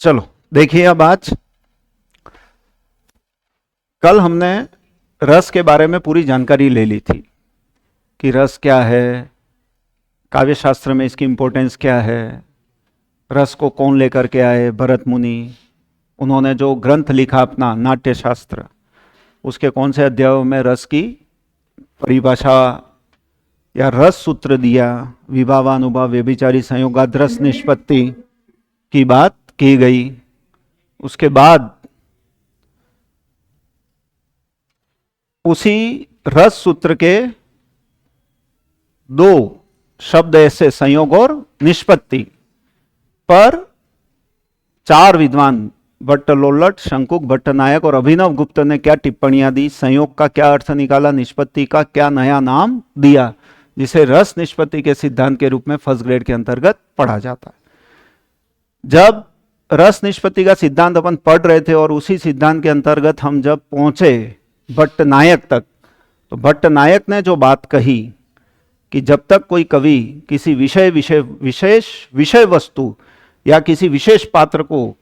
चलो देखिए, अब आज कल हमने रस के बारे में पूरी जानकारी ले ली थी कि रस क्या है, काव्य शास्त्र में इसकी इंपॉर्टेंस क्या है, रस को कौन लेकर के आए, भरत मुनि, उन्होंने जो ग्रंथ लिखा अपना नाट्य शास्त्र, उसके कौन से अध्यायों में रस की परिभाषा या रस सूत्र दिया, विभावानुभाव व्यभिचारी संयोगाद्रस निष्पत्ति की बात की गई। उसके बाद उसी रस सूत्र के दो शब्द ऐसे संयोग और निष्पत्ति पर चार विद्वान भट्ट लोल्लट, शंकुक, भट्टनायक और अभिनव गुप्त ने क्या टिप्पणियां दी, संयोग का क्या अर्थ निकाला, निष्पत्ति का क्या नया नाम दिया, जिसे रस निष्पत्ति के सिद्धांत के रूप में फर्स्ट ग्रेड के अंतर्गत पढ़ा जाता है। जब रस निष्पत्ति का सिद्धांत अपन पढ़ रहे थे और उसी सिद्धांत के अंतर्गत हम जब पहुंचे भट्टनायक तक, तो भट्टनायक ने जो बात कही कि जब तक कोई कवि किसी विषय वस्तु या किसी विशेष पात्र को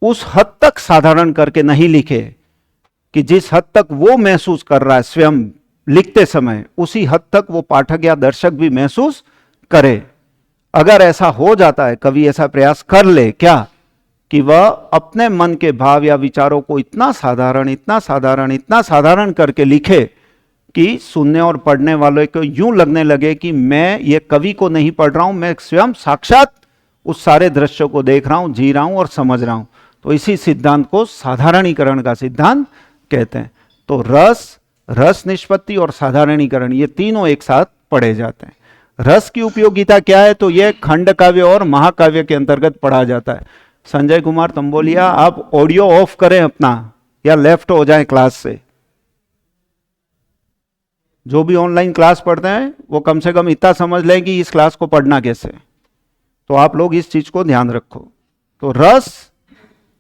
उस हद तक साधारण करके नहीं लिखे कि जिस हद तक वो महसूस कर रहा है स्वयं लिखते समय, उसी हद तक वो पाठक या दर्शक भी महसूस करे। अगर ऐसा हो जाता है, कवि ऐसा प्रयास कर ले क्या कि वह अपने मन के भाव या विचारों को इतना साधारण करके लिखे कि सुनने और पढ़ने वालों को यूं लगने लगे कि मैं ये कवि को नहीं पढ़ रहा हूं, मैं स्वयं साक्षात उस सारे दृश्यों को देख रहा हूं, जी रहा हूं और समझ रहा हूं, तो इसी सिद्धांत को साधारणीकरण का सिद्धांत कहते हैं। तो रस निष्पत्ति और साधारणीकरण, ये तीनों एक साथ पढ़े जाते हैं। रस की उपयोगिता क्या है, तो यह खंड काव्य और महाकाव्य के अंतर्गत पढ़ा जाता है। संजय कुमार तंबोलिया, आप ऑडियो ऑफ करें अपना या लेफ्ट हो जाए क्लास से। जो भी ऑनलाइन क्लास पढ़ते हैं वो कम से कम इतना समझ लें कि इस क्लास को पढ़ना कैसे, तो आप लोग इस चीज को ध्यान रखो। तो रस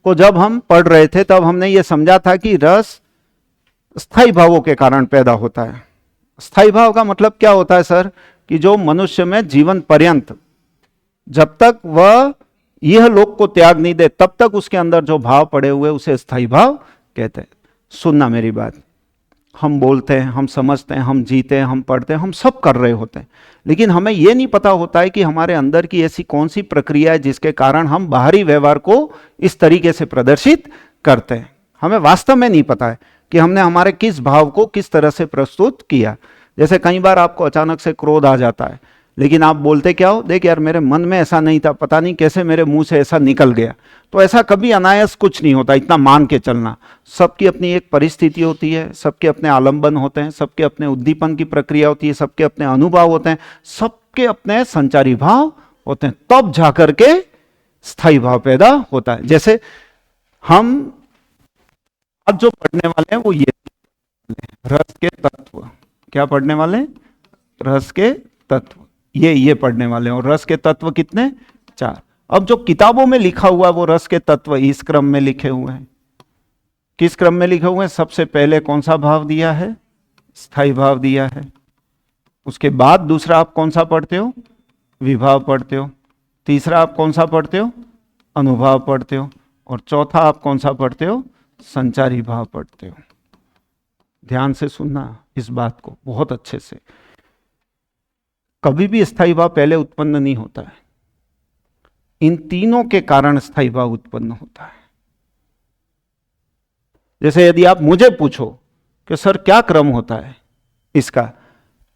को जब हम पढ़ रहे थे तब हमने ये समझा था कि रस स्थायी भावों के कारण पैदा होता है। स्थायी भाव का मतलब क्या होता है सर, कि जो मनुष्य में जीवन पर्यंत जब तक वह यह लोक को त्याग नहीं दे तब तक उसके अंदर जो भाव पड़े हुए उसे स्थायी भाव कहते हैं। सुनना मेरी बात, हम बोलते हैं, हम समझते हैं, हम जीते हैं, हम पढ़ते हैं, हम सब कर रहे होते हैं, लेकिन हमें यह नहीं पता होता है कि हमारे अंदर की ऐसी कौन सी प्रक्रिया है जिसके कारण हम बाहरी व्यवहार को इस तरीके से प्रदर्शित करते हैं। हमें वास्तव में नहीं पता है कि हमने हमारे किस भाव को किस तरह से प्रस्तुत किया। जैसे कई बार आपको अचानक से क्रोध आ जाता है, लेकिन आप बोलते क्या हो, देख यार मेरे मन में ऐसा नहीं था, पता नहीं कैसे मेरे मुंह से ऐसा निकल गया। तो ऐसा कभी अनायास कुछ नहीं होता, इतना मान के चलना। सबकी अपनी एक परिस्थिति होती है, सबके अपने आलंबन होते हैं, सबके अपने उद्दीपन की प्रक्रिया होती है, सबके अपने अनुभव होते हैं, सबके अपने संचारी भाव होते हैं, तब जाकर के स्थायी भाव पैदा होता है। जैसे हम अब जो पढ़ने वाले हैं वो ये रस के तत्व, क्या पढ़ने वाले हैं, रस के तत्व, ये पढ़ने वाले हैं। और रस के तत्व कितने, 4। अब जो किताबों में लिखा हुआ है वो रस के तत्व इस क्रम में लिखे हुए हैं। किस क्रम में लिखे हुए हैं, सबसे पहले कौन सा भाव दिया है, स्थायी भाव दिया है। उसके बाद दूसरा आप कौन सा पढ़ते हो, विभाव पढ़ते हो। तीसरा आप कौन सा पढ़ते हो, अनुभव पढ़ते हो। और चौथा आप कौन सा पढ़ते हो, संचारी भाव पढ़ते हो। ध्यान से सुनना इस बात को बहुत अच्छे से। कभी भी स्थायी भाव पहले उत्पन्न नहीं होता है, इन तीनों के कारण स्थायी भाव उत्पन्न होता है। जैसे यदि आप मुझे पूछो कि सर क्या क्रम होता है इसका,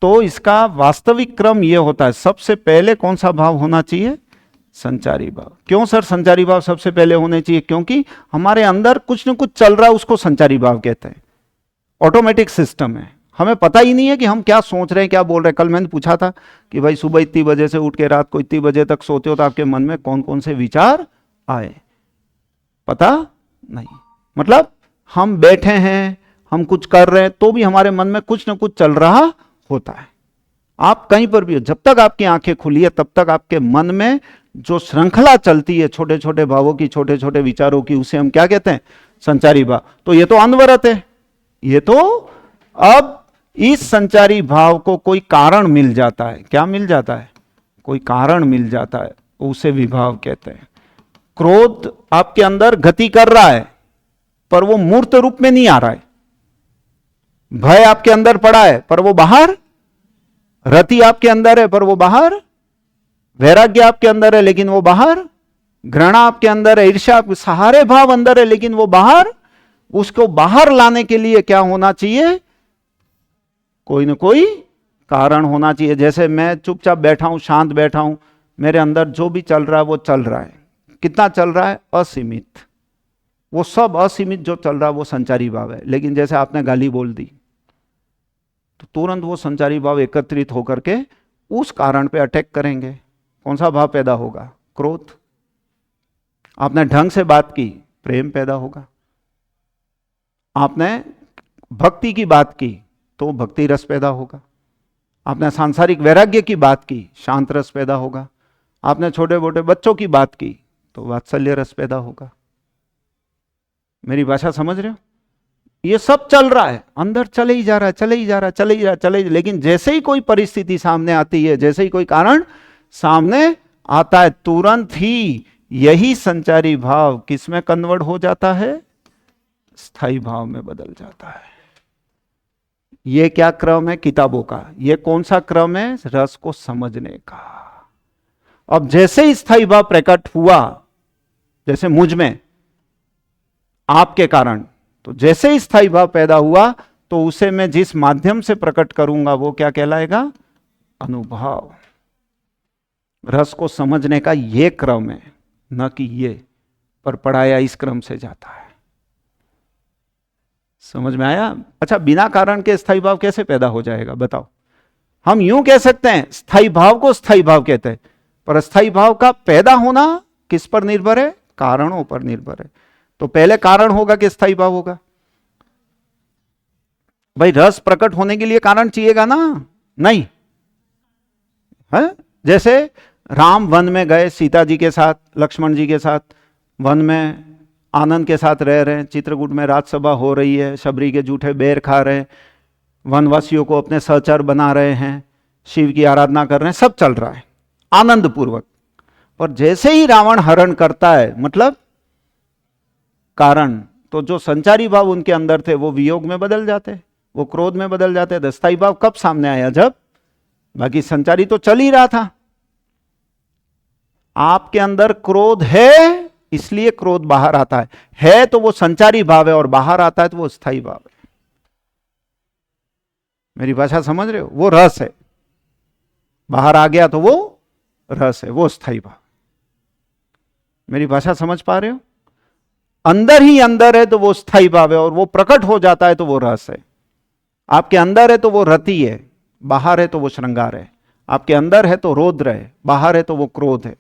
तो इसका वास्तविक क्रम यह होता है, सबसे पहले कौन सा भाव होना चाहिए, संचारी भाव। क्यों सर संचारी भाव सबसे पहले होने चाहिए, क्योंकि हमारे अंदर कुछ न कुछ चल रहा है, उसको संचारी भाव कहते हैं। ऑटोमेटिक सिस्टम है, हमें पता ही नहीं है कि हम क्या सोच रहे हैं, क्या बोल रहे हैं। कल मैंने पूछा था कि भाई सुबह इतनी बजे से उठ के रात को इतनी बजे तक सोते हो तो आपके मन में कौन कौन से विचार आए, पता नहीं। मतलब हम बैठे हैं, हम कुछ कर रहे हैं, तो भी हमारे मन में कुछ ना कुछ चल रहा होता है। आप कहीं पर भी हो, जब तक आपकी आंखें खुली है तब तक आपके मन में जो श्रृंखला चलती है छोटे छोटे भावों की, छोटे छोटे विचारों की, उसे हम क्या कहते हैं, संचारी भाव। तो ये तो अनवरत है, ये तो अब इस संचारी भाव को कोई कारण मिल जाता है, क्या मिल जाता है, कोई कारण मिल जाता है, उसे विभाव कहते हैं। क्रोध आपके अंदर गति कर रहा है पर वो मूर्त रूप में नहीं आ रहा है। भय आपके अंदर पड़ा है पर वो बाहर, रति आपके अंदर है पर वो बाहर, वैराग्य आपके अंदर है लेकिन वो बाहर, घृणा आपके अंदर है, ईर्ष्या, सारे भाव अंदर है लेकिन वो बाहर। उसको बाहर लाने के लिए क्या होना चाहिए? कोई ना कोई कारण होना चाहिए। जैसे मैं चुपचाप बैठा हूं, शांत बैठा हूं, मेरे अंदर जो भी चल रहा है वो चल रहा है। कितना चल रहा है? असीमित। वो सब असीमित जो चल रहा है वो संचारी भाव है। लेकिन जैसे आपने गाली बोल दी तो तुरंत वो संचारी भाव एकत्रित होकर के उस कारण पे अटैक करेंगे। कौन सा भाव पैदा होगा? क्रोध। आपने ढंग से बात की, प्रेम पैदा होगा। आपने भक्ति की बात की तो भक्ति रस पैदा होगा। आपने सांसारिक वैराग्य की बात की, शांत रस पैदा होगा। आपने छोटे मोटे बच्चों की बात की तो वात्सल्य रस पैदा होगा। मेरी भाषा समझ रहे हो? ये सब चल रहा है, अंदर चले ही जा रहा है, चले ही जा रहा है, चले ही जा रहा है, लेकिन जैसे ही कोई परिस्थिति सामने आती है, जैसे ही कोई कारण सामने आता है, तुरंत ही यही संचारी भाव किस में कन्वर्ट हो जाता है? स्थायी भाव में बदल जाता है। ये क्या क्रम है किताबों का? ये कौन सा क्रम है? रस को समझने का। अब जैसे ही स्थायी भाव प्रकट हुआ, जैसे मुझ में आपके कारण, तो जैसे ही स्थायी भाव पैदा हुआ तो उसे मैं जिस माध्यम से प्रकट करूंगा वो क्या कहलाएगा? अनुभव। रस को समझने का ये क्रम है, न कि ये, पर पढ़ाया इस क्रम से जाता है। समझ में आया? अच्छा, बिना कारण के स्थायी भाव कैसे पैदा हो जाएगा बताओ? हम यूं कह सकते हैं स्थायी भाव को स्थायी भाव कहते हैं, पर स्थायी भाव का पैदा होना किस पर निर्भर है? कारणों पर निर्भर है। तो पहले कारण होगा कि स्थायी भाव होगा? भाई रस प्रकट होने के लिए कारण चाहिएगा ना? नहीं है? जैसे राम वन में गए सीता जी के साथ, लक्ष्मण जी के साथ, वन में आनंद के साथ रह रहे हैं, चित्रकूट में राजसभा हो रही है, शबरी के जूठे बेर खा रहे हैं, वनवासियों को अपने सहचर बना रहे हैं, शिव की आराधना कर रहे हैं, सब चल रहा है आनंद पूर्वक। और जैसे ही रावण हरण करता है, मतलब कारण, तो जो संचारी भाव उनके अंदर थे वो वियोग में बदल जाते, वो क्रोध में बदल जाते। स्थायी भाव कब सामने आया? जब बाकी संचारी तो चल ही रहा था। आपके अंदर क्रोध है इसलिए क्रोध बाहर आता है तो वो संचारी भाव है, और बाहर आता है तो वो स्थायी भाव है। मेरी भाषा समझ रहे हो? वो रस है, बाहर आ गया तो वो रस है, वो स्थायी भाव। मेरी भाषा समझ पा रहे हो? अंदर ही अंदर है तो वो स्थायी भाव है, और वो प्रकट हो जाता है तो वो रस है। आपके अंदर है तो वो रति है, बाहर है तो वो श्रृंगार है। आपके अंदर है तो रौद्र है, बाहर है तो वो क्रोध है।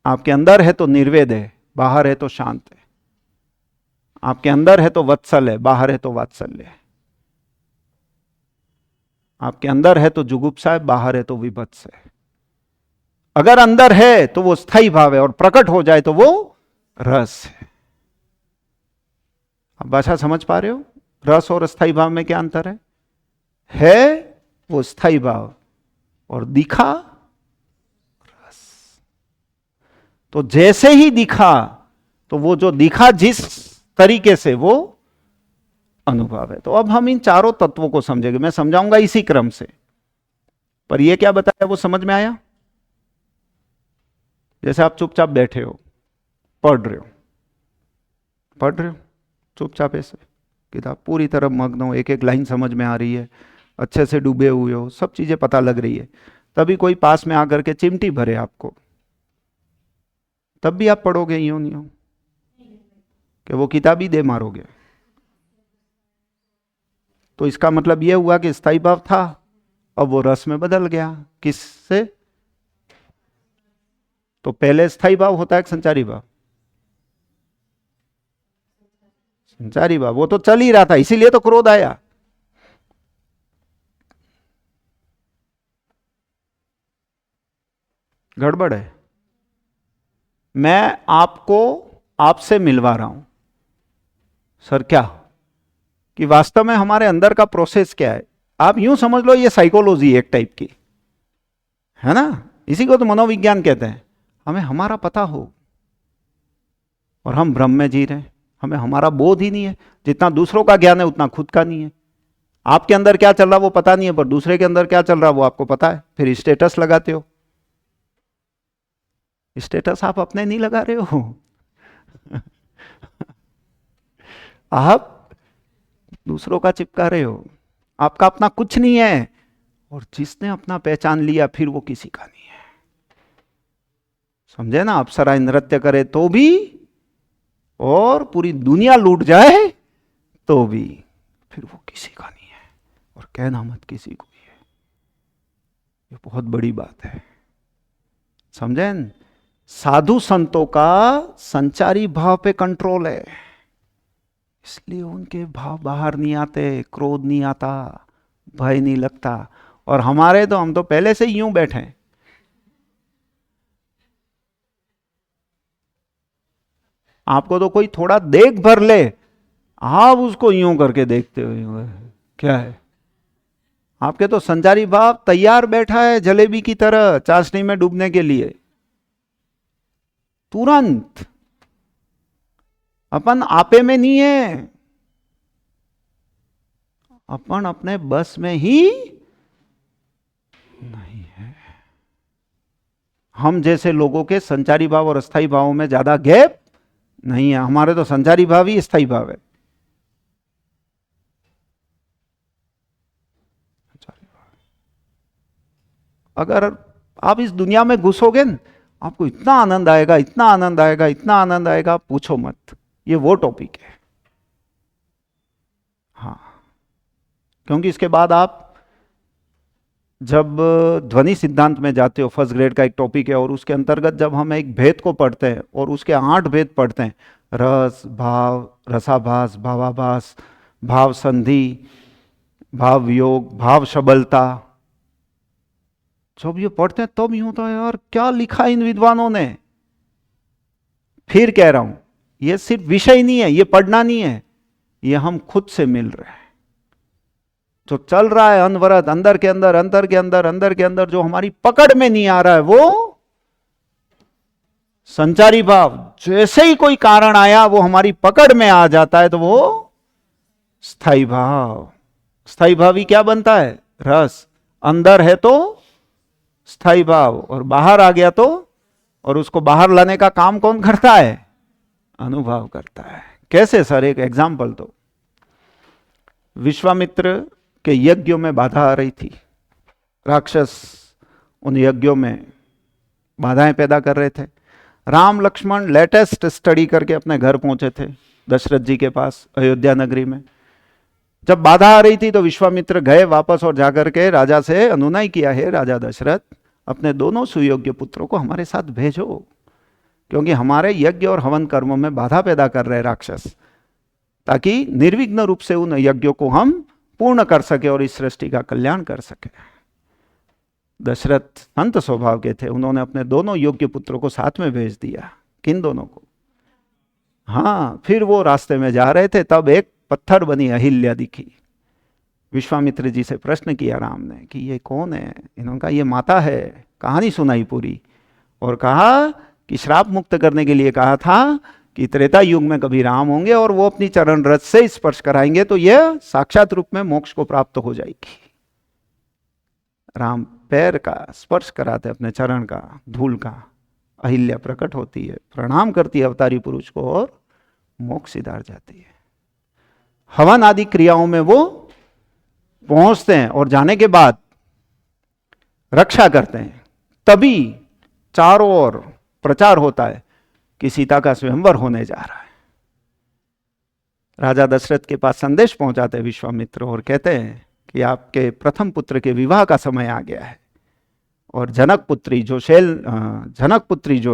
आपके अंदर है तो निर्वेद है, बाहर है तो शांत है। आपके अंदर है तो वत्सल है, बाहर है तो वात्सल्य है। आपके अंदर है तो जुगुप्सा है, बाहर है तो विभत्स है। अगर अंदर है तो वो स्थायी भाव है, और प्रकट हो जाए तो वो रस है। अब भाषा समझ पा रहे हो? रस और स्थायी भाव में क्या अंतर है वो स्थायी भाव, और दिखा रस। तो जैसे ही दिखा तो वो जो दिखा जिस तरीके से वो अनुभव है। तो अब हम इन चारों तत्वों को समझेंगे, मैं समझाऊंगा इसी क्रम से, पर ये क्या बताया वो समझ में आया? जैसे आप चुपचाप बैठे हो, पढ़ रहे हो चुपचाप ऐसे, किताब पूरी तरह मग्न हो, एक एक लाइन समझ में आ रही है, अच्छे से डूबे हुए हो, सब चीजें पता लग रही है। तभी कोई पास में आकर के चिमटी भरे आपको, तब भी आप पढ़ोगे? यूं नहीं हो कि वो किताब ही दे मारोगे। तो इसका मतलब यह हुआ कि स्थायी भाव था, अब वो रस में बदल गया। किससे? तो पहले स्थायी भाव होता है कि संचारी भाव? संचारी भाव। वो तो चल ही रहा था, इसीलिए तो क्रोध आया। गड़बड़ है। मैं आपको आपसे मिलवा रहा हूं सर, क्या कि वास्तव में हमारे अंदर का प्रोसेस क्या है। आप यूं समझ लो ये साइकोलॉजी एक टाइप की है ना, इसी को तो मनोविज्ञान कहते हैं। हमें हमारा पता हो, और हम भ्रम में जी रहे हैं, हमें हमारा बोध ही नहीं है। जितना दूसरों का ज्ञान है उतना खुद का नहीं है। आपके अंदर क्या चल रहा वो पता नहीं है, पर दूसरे के अंदर क्या चल रहा वो आपको पता है। फिर स्टेटस लगाते हो। स्टेटस आप अपने नहीं लगा रहे हो आप दूसरों का चिपका रहे हो। आपका अपना कुछ नहीं है, और जिसने अपना पहचान लिया फिर वो किसी का नहीं है। समझे ना? अप्सरा नृत्य करे तो भी, और पूरी दुनिया लूट जाए तो भी, फिर वो किसी का नहीं है, और कहना मत किसी को भी है। ये बहुत बड़ी बात है, समझे? साधु संतों का संचारी भाव पे कंट्रोल है, इसलिए उनके भाव बाहर नहीं आते, क्रोध नहीं आता, भय नहीं लगता। और हमारे तो, हम तो पहले से यूं बैठे हैं। आपको तो कोई थोड़ा देख भर ले, आप उसको यूं करके देखते हो, क्या है? आपके तो संचारी भाव तैयार बैठा है जलेबी की तरह चाशनी में डूबने के लिए। तुरंत। अपन आपे में नहीं है, अपन अपने बस में ही नहीं है। हम जैसे लोगों के संचारी भाव और अस्थाई भावों में ज्यादा गैप नहीं है। हमारे तो संचारी भाव ही स्थायी भाव है। अगर आप इस दुनिया में घुसोगे न, आपको इतना आनंद आएगा, इतना आनंद आएगा, इतना आनंद आएगा, पूछो मत। ये वो टॉपिक है। हाँ, क्योंकि इसके बाद आप जब ध्वनि सिद्धांत में जाते हो, फर्स्ट ग्रेड का एक टॉपिक है, और उसके अंतर्गत जब हम एक भेद को पढ़ते हैं और उसके 8 भेद पढ़ते हैं, रस, भाव, रसाभास, भावाभास, भाव संधि, भाव वियोग, भाव शबलता, जब ये पढ़ते हैं तब यूं होता है, यार क्या लिखा इन विद्वानों ने। फिर कह रहा हूं, ये सिर्फ विषय नहीं है, ये पढ़ना नहीं है, ये हम खुद से मिल रहे हैं। जो चल रहा है अनवरत, अंदर के अंदर, अंदर के अंदर, अंदर के अंदर, जो हमारी पकड़ में नहीं आ रहा है, वो संचारी भाव। जैसे ही कोई कारण आया वो हमारी पकड़ में आ जाता है, तो वो स्थायी भाव। स्थायी भाव ही क्या बनता है? रस। अंदर है तो स्थायी भाव, और बाहर आ गया तो, और उसको बाहर लाने का काम कौन करता है? अनुभव करता है। कैसे सर? एक एग्जाम्पल दो। विश्वामित्र के यज्ञों में बाधा आ रही थी। राक्षस उन यज्ञों में बाधाएं पैदा कर रहे थे। राम लक्ष्मण लेटेस्ट स्टडी करके अपने घर पहुंचे थे दशरथ जी के पास, अयोध्या नगरी में। जब बाधा आ रही थी तो विश्वामित्र गए वापस, और जाकर के राजा से अनुनय किया, है राजा दशरथ, अपने दोनों सुयोग्य पुत्रों को हमारे साथ भेजो, क्योंकि हमारे यज्ञ और हवन कर्मों में बाधा पैदा कर रहे राक्षस, ताकि निर्विघ्न रूप से उन यज्ञों को हम पूर्ण कर सके और इस सृष्टि का कल्याण कर सके। दशरथ संत स्वभाव के थे, उन्होंने अपने दोनों योग्य पुत्रों को साथ में भेज दिया। किन दोनों को? हाँ, फिर वो रास्ते में जा रहे थे, तब एक पत्थर बनी अहिल्या दिखी। विश्वामित्र जी से प्रश्न किया राम ने कि ये कौन है? इन्होंने कहा ये माता है। कहानी सुनाई पूरी, और कहा कि श्राप मुक्त करने के लिए कहा था कि त्रेता युग में कभी राम होंगे और वो अपनी चरण रज से स्पर्श कराएंगे तो यह साक्षात रूप में मोक्ष को प्राप्त हो जाएगी। राम पैर का स्पर्श कराते, अपने चरण का, धूल का, अहिल्या प्रकट होती है, प्रणाम करती है अवतारी पुरुष को, और मोक्ष सिधार जाती है। हवन आदि क्रियाओं में वो पहुंचते हैं, और जाने के बाद रक्षा करते हैं। तभी चारों ओर प्रचार होता है कि सीता का स्वयंवर होने जा रहा है। राजा दशरथ के पास संदेश पहुंचाते विश्वामित्र, और कहते हैं कि आपके प्रथम पुत्र के विवाह का समय आ गया है, और जनक पुत्री जो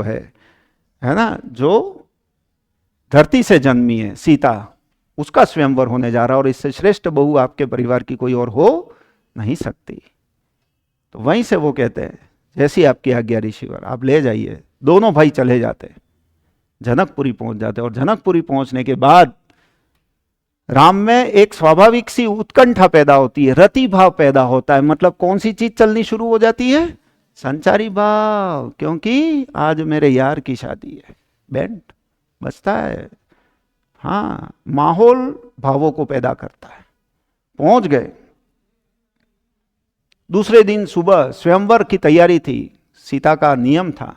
है ना, जो धरती से जन्मी है सीता, उसका स्वयंवर होने जा रहा है, और इससे श्रेष्ठ बहू आपके परिवार की कोई और हो नहीं सकती। तो वहीं से वो कहते हैं, जैसी आपकी आज्ञा ऋषिवर, आप ले जाइए। दोनों भाई चले जाते, जनकपुरी पहुंच जाते, और जनकपुरी पहुंचने के बाद राम में एक स्वाभाविक सी उत्कंठा पैदा होती है, रति भाव पैदा होता है। मतलब कौन सी चीज चलनी शुरू हो जाती है? संचारी भाव, क्योंकि आज मेरे यार की शादी है, बैंड बजता है। हाँ, माहौल भावों को पैदा करता है। पहुंच गए। दूसरे दिन सुबह स्वयंवर की तैयारी थी। सीता का नियम था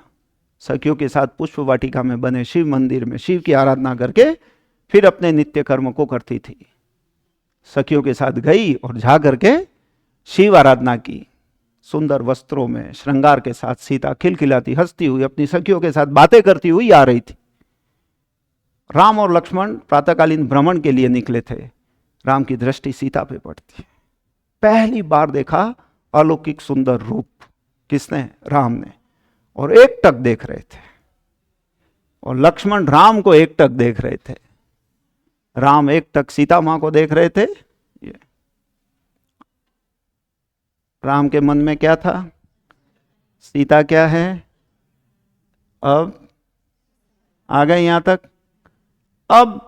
सखियों के साथ पुष्प वाटिका में बने शिव मंदिर में शिव की आराधना करके फिर अपने नित्य कर्म को करती थी। सखियों के साथ गई और जा करके शिव आराधना की। सुंदर वस्त्रों में श्रृंगार के साथ सीता खिलखिलाती हंसती हुई अपनी सखियों के साथ बातें करती हुई आ रही थी। राम और लक्ष्मण प्रातःकालीन भ्रमण के लिए निकले थे। राम की दृष्टि सीता पे पड़ती। पहली बार देखा अलौकिक सुंदर रूप। किसने? राम ने। और एकटक देख रहे थे। और लक्ष्मण राम को एकटक देख रहे थे। राम एकटक सीता मां को देख रहे थे। राम के मन में क्या था? सीता क्या है? अब आ गए यहां तक। अब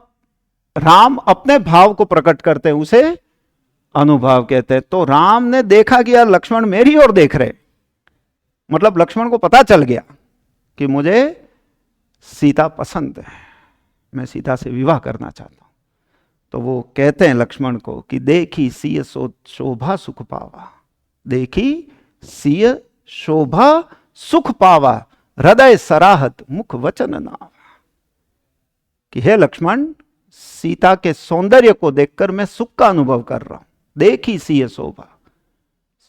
राम अपने भाव को प्रकट करते हैं, उसे अनुभव कहते हैं। तो राम ने देखा कि यार लक्ष्मण मेरी ओर देख रहे, मतलब लक्ष्मण को पता चल गया कि मुझे सीता पसंद है, मैं सीता से विवाह करना चाहता हूं। तो वो कहते हैं लक्ष्मण को कि देखी सिय शोभा सुख पावा, देखी सिय शोभा सुख पावा, हृदय सराहत मुख वचन नावा। कि हे लक्ष्मण, सीता के सौंदर्य को देखकर मैं सुख का अनुभव कर रहा हूं। देखी सिय शोभा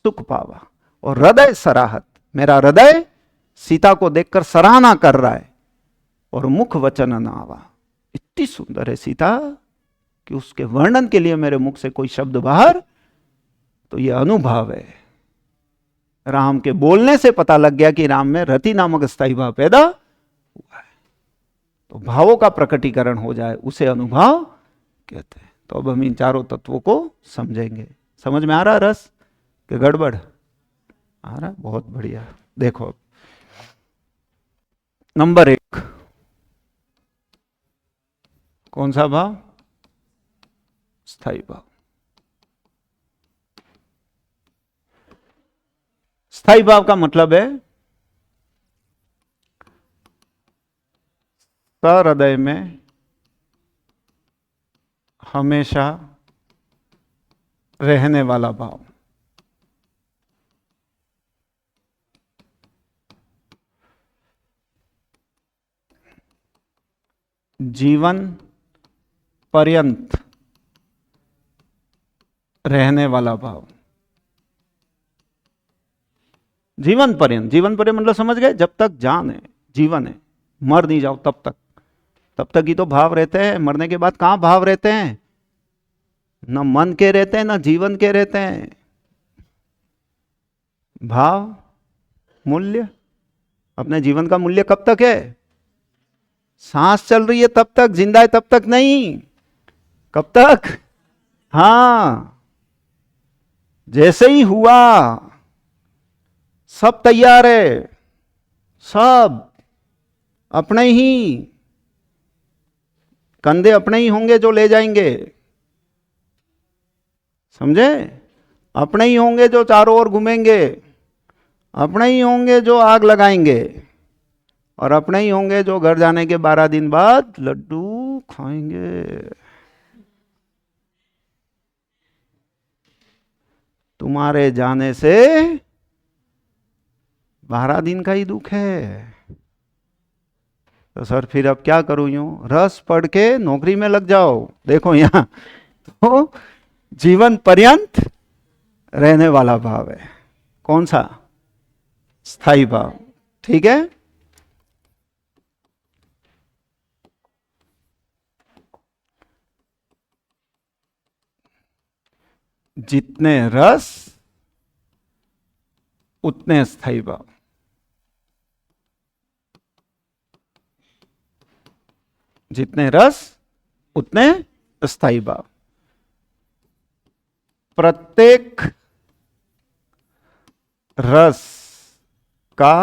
सुख पावा, और हृदय सराहत, मेरा हृदय सीता को देखकर सराहना कर रहा है। और मुख वचन नावा, इतनी सुंदर है सीता कि उसके वर्णन के लिए मेरे मुख से कोई शब्द बाहर, तो यह अनुभव है। राम के बोलने से पता लग गया कि राम में रति नामक स्थायी भाव पैदा हुआ है। तो भावों का प्रकटीकरण हो जाए उसे अनुभव कहते हैं। तो अब हम इन चारों तत्वों को समझेंगे। समझ में आ रहा रस कि गड़बड़ आ रहा? बहुत बढ़िया। देखो नंबर 1 कौन सा भाव? स्थायी भाव। स्थायी भाव का मतलब है सहृदय में हमेशा रहने वाला भाव। जीवन पर्यंत रहने वाला भाव। जीवन पर्यंत, जीवन पर्यंत मतलब समझ गए? जब तक जान है, जीवन है, मर नहीं जाओ तब तक। तब तक ही तो भाव रहते हैं। मरने के बाद कहां भाव रहते हैं? न मन के रहते हैं, न जीवन के रहते हैं। भाव मूल्य, अपने जीवन का मूल्य कब तक है? सांस चल रही है तब तक, जिंदा है तब तक नहीं। कब तक? हां, जैसे ही हुआ सब तैयार है, सब अपने ही कंधे अपने ही होंगे जो ले जाएंगे। समझे? अपने ही होंगे जो चारों ओर घूमेंगे, अपने ही होंगे जो आग लगाएंगे, और अपने ही होंगे जो घर जाने के 12 दिन बाद लड्डू खाएंगे। तुम्हारे जाने से 12 दिन का ही दुख है। तो सर फिर अब क्या करूं? यूं रस पढ़ के नौकरी में लग जाओ। देखो यहां तो जीवन पर्यंत रहने वाला भाव है। कौन सा? स्थायी भाव। ठीक है। जितने रस उतने स्थायी भाव। जितने रस उतने स्थायी भाव। प्रत्येक रस का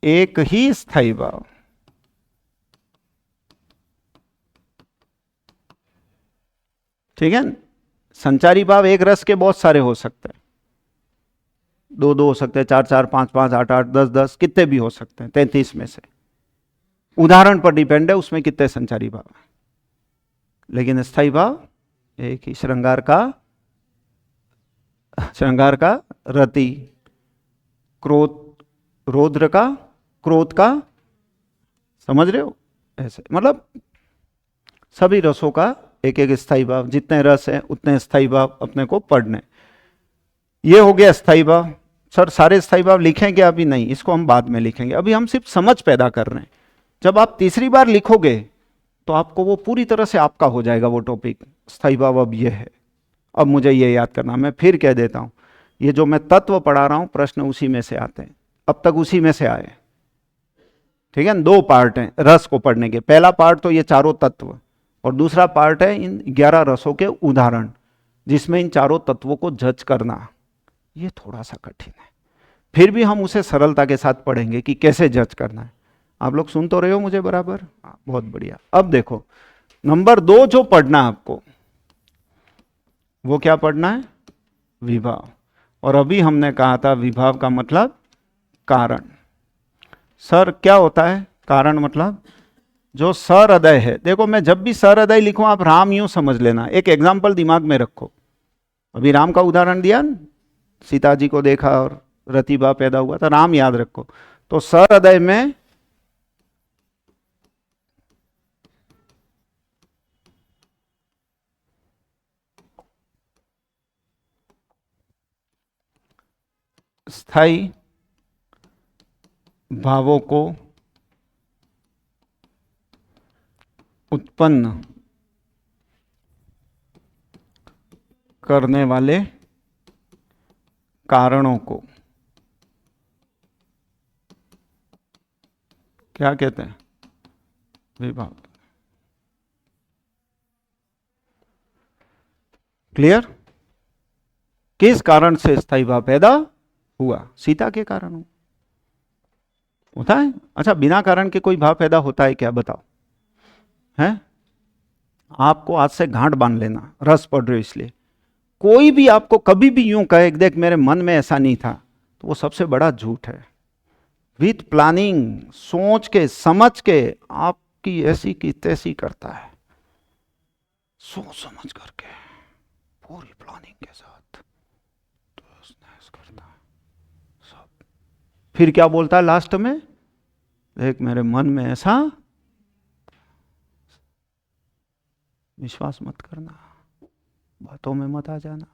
एक ही स्थायी भाव। ठीक है। संचारी भाव एक रस के बहुत सारे हो सकते हैं। दो दो हो सकते हैं, चार चार, पांच पांच, आठ आठ, दस दस, कितने भी हो सकते हैं 33 में से। उदाहरण पर डिपेंड है उसमें कितने संचारी भाव है, लेकिन स्थायी भाव एक ही। श्रृंगार का रति, क्रोध, रौद्र का, क्रोध का, समझ रहे हो, ऐसे मतलब सभी रसों का एक एक स्थायी भाव, जितने रस हैं उतने स्थायी भाव अपने को पढ़ने। ये हो गया स्थायी भाव। सर सारे स्थायी भाव लिखेंगे अभी नहीं, इसको हम बाद में लिखेंगे, अभी हम सिर्फ समझ पैदा कर रहे हैं। जब आप तीसरी बार लिखोगे तो आपको वो पूरी तरह से आपका हो जाएगा वो टॉपिक। स्थायी भाव अब ये है, अब मुझे ये याद करना। मैं फिर कह देता हूं, ये जो मैं तत्व पढ़ा रहा हूं प्रश्न उसी में से आते हैं, अब तक उसी में से आए। ठीक है, 2 पार्ट हैं रस को पढ़ने के। पहला पार्ट तो ये चारों तत्व, और दूसरा पार्ट है इन 11 रसों के उदाहरण, जिसमें इन चारों तत्वों को जज करना। ये थोड़ा सा कठिन है, फिर भी हम उसे सरलता के साथ पढ़ेंगे कि कैसे जज करना है। आप लोग सुन तो रहे हो मुझे बराबर? बहुत बढ़िया। अब देखो नंबर 2 जो पढ़ना है आपको, वो क्या पढ़ना है? विभाव। और अभी हमने कहा था विभाव का मतलब कारण। सर क्या होता है कारण? मतलब जो सहृदय है। देखो मैं जब भी सहृदय लिखूं आप राम यूं समझ लेना। एक एग्जाम्पल दिमाग में रखो, अभी राम का उदाहरण दिया न, सीता जी को देखा और रतिभा पैदा हुआ, तो राम याद रखो। तो सहृदय में स्थायी भावों को उत्पन्न करने वाले कारणों को क्या कहते हैं? विभाव। क्लियर? किस कारण से स्थायी भाव पैदा हुआ? सीता के कारण होता है। अच्छा, बिना कारण के कोई भाव पैदा होता है क्या? बताओ। है? आपको आज से गांठ बांध लेना, रस पढ़ रहे हो इसलिए। कोई भी आपको कभी भी यूं कहे देख मेरे मन में ऐसा नहीं था, तो वो सबसे बड़ा झूठ है। विथ प्लानिंग, सोच के समझ के आपकी ऐसी की तैसी करता है, सोच समझ करके पूरी प्लानिंग के साथ तो करता है सब। फिर क्या बोलता है लास्ट में? देख मेरे मन में ऐसा, विश्वास मत करना, बातों में मत आ जाना,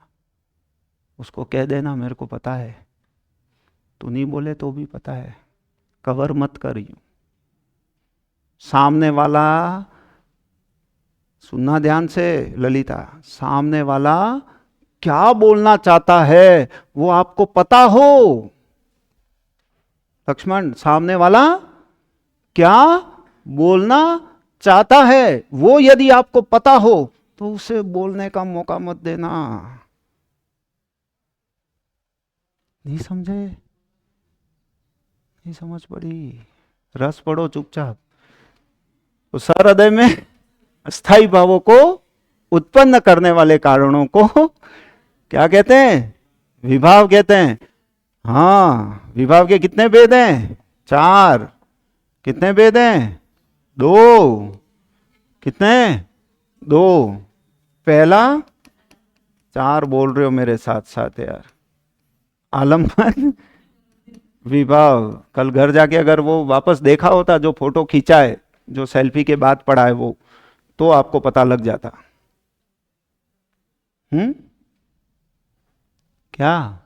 उसको कह देना मेरे को पता है, तू नहीं बोले तो भी पता है, कवर मत कर यूं। सामने वाला, सुनना ध्यान से ललिता, सामने वाला क्या बोलना चाहता है वो आपको पता हो। लक्ष्मण, सामने वाला क्या बोलना चाहता है वो यदि आपको पता हो तो उसे बोलने का मौका मत देना। नहीं समझे? नहीं समझ पड़ी? रस पढ़ो चुपचाप। तो सहृदय में स्थायी भावों को उत्पन्न करने वाले कारणों को क्या कहते हैं? विभाव कहते हैं। हाँ, विभाव के कितने भेद हैं? 4। कितने भेद हैं? 2। कितने? 2। पहला, 4 बोल रहे हो मेरे साथ साथ यार, आलम्बन विभाव। कल घर जाके अगर वो वापस देखा होता, जो फोटो खींचा है, जो सेल्फी के बाद पड़ा है वो, तो आपको पता लग जाता। क्या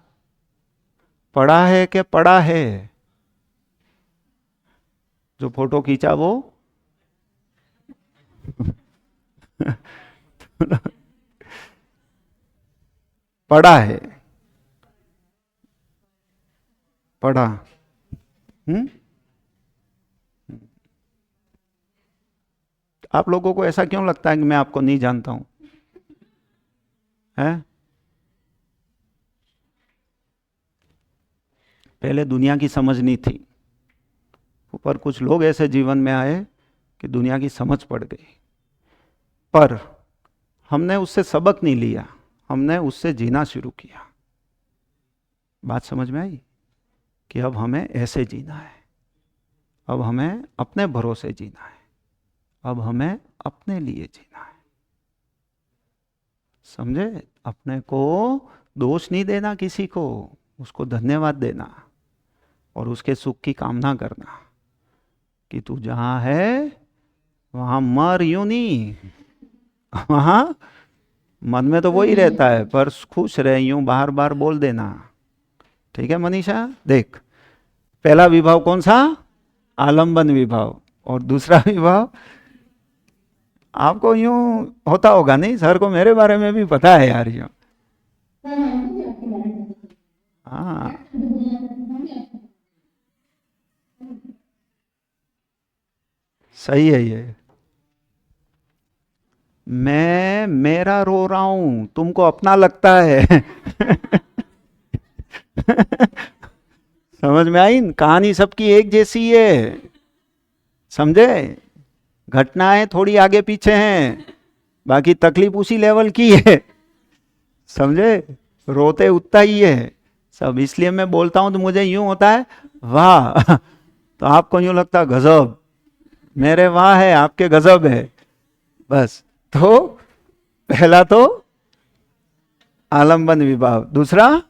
पढ़ा है कि पढ़ा है? जो फोटो खींचा वो पढ़ा है, पढ़ा। आप लोगों को ऐसा क्यों लगता है कि मैं आपको नहीं जानता हूं? है? पहले दुनिया की समझ नहीं थी, पर कुछ लोग ऐसे जीवन में आए कि दुनिया की समझ पड़ गई, पर हमने उससे सबक नहीं लिया, हमने उससे जीना शुरू किया। बात समझ में आई कि अब हमें ऐसे जीना है, अब हमें अपने भरोसे जीना है, अब हमें अपने लिए जीना है। समझे? अपने को दोष नहीं देना किसी को, उसको धन्यवाद देना और उसके सुख की कामना करना कि तू जहां है वहां मर यूं नहीं, वहां मन में तो वही रहता है पर खुश रहे, यूं बार बार बोल देना। ठीक है मनीषा? देख, पहला विभाव कौन सा? आलंबन विभाव। और दूसरा विभाव आपको यूं होता होगा, नहीं सर को मेरे बारे में भी पता है यार यूं। हाँ, सही है ये। मैं मेरा रो रहा हूं, तुमको अपना लगता है। समझ में आई? कहानी सबकी एक जैसी है, समझे? घटनाएं थोड़ी आगे पीछे हैं, बाकी तकलीफ उसी लेवल की है। समझे? रोते उतना ही है सब। इसलिए मैं बोलता हूं तो मुझे यूं होता है वाह, तो आपको यूं लगता गजब। मेरे वाह है, आपके गजब है। बस। तो पहला तो आलंबन विभाव, दूसरा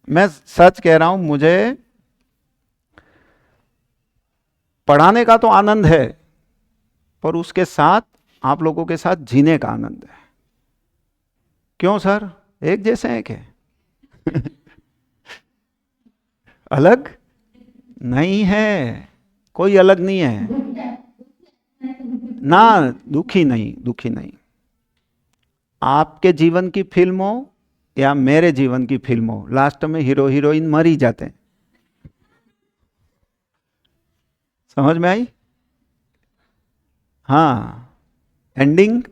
मैं सच कह रहा हूं, मुझे पढ़ाने का तो आनंद है पर उसके साथ आप लोगों के साथ जीने का आनंद है। क्यों सर? एक जैसे हैं क्या? अलग नहीं है, कोई अलग नहीं है ना। दुखी नहीं, दुखी नहीं। आपके जीवन की फिल्म हो या मेरे जीवन की फिल्म हो, लास्ट में हीरो हीरोइन मर ही जाते हैं। समझ में आई? हाँ, एंडिंग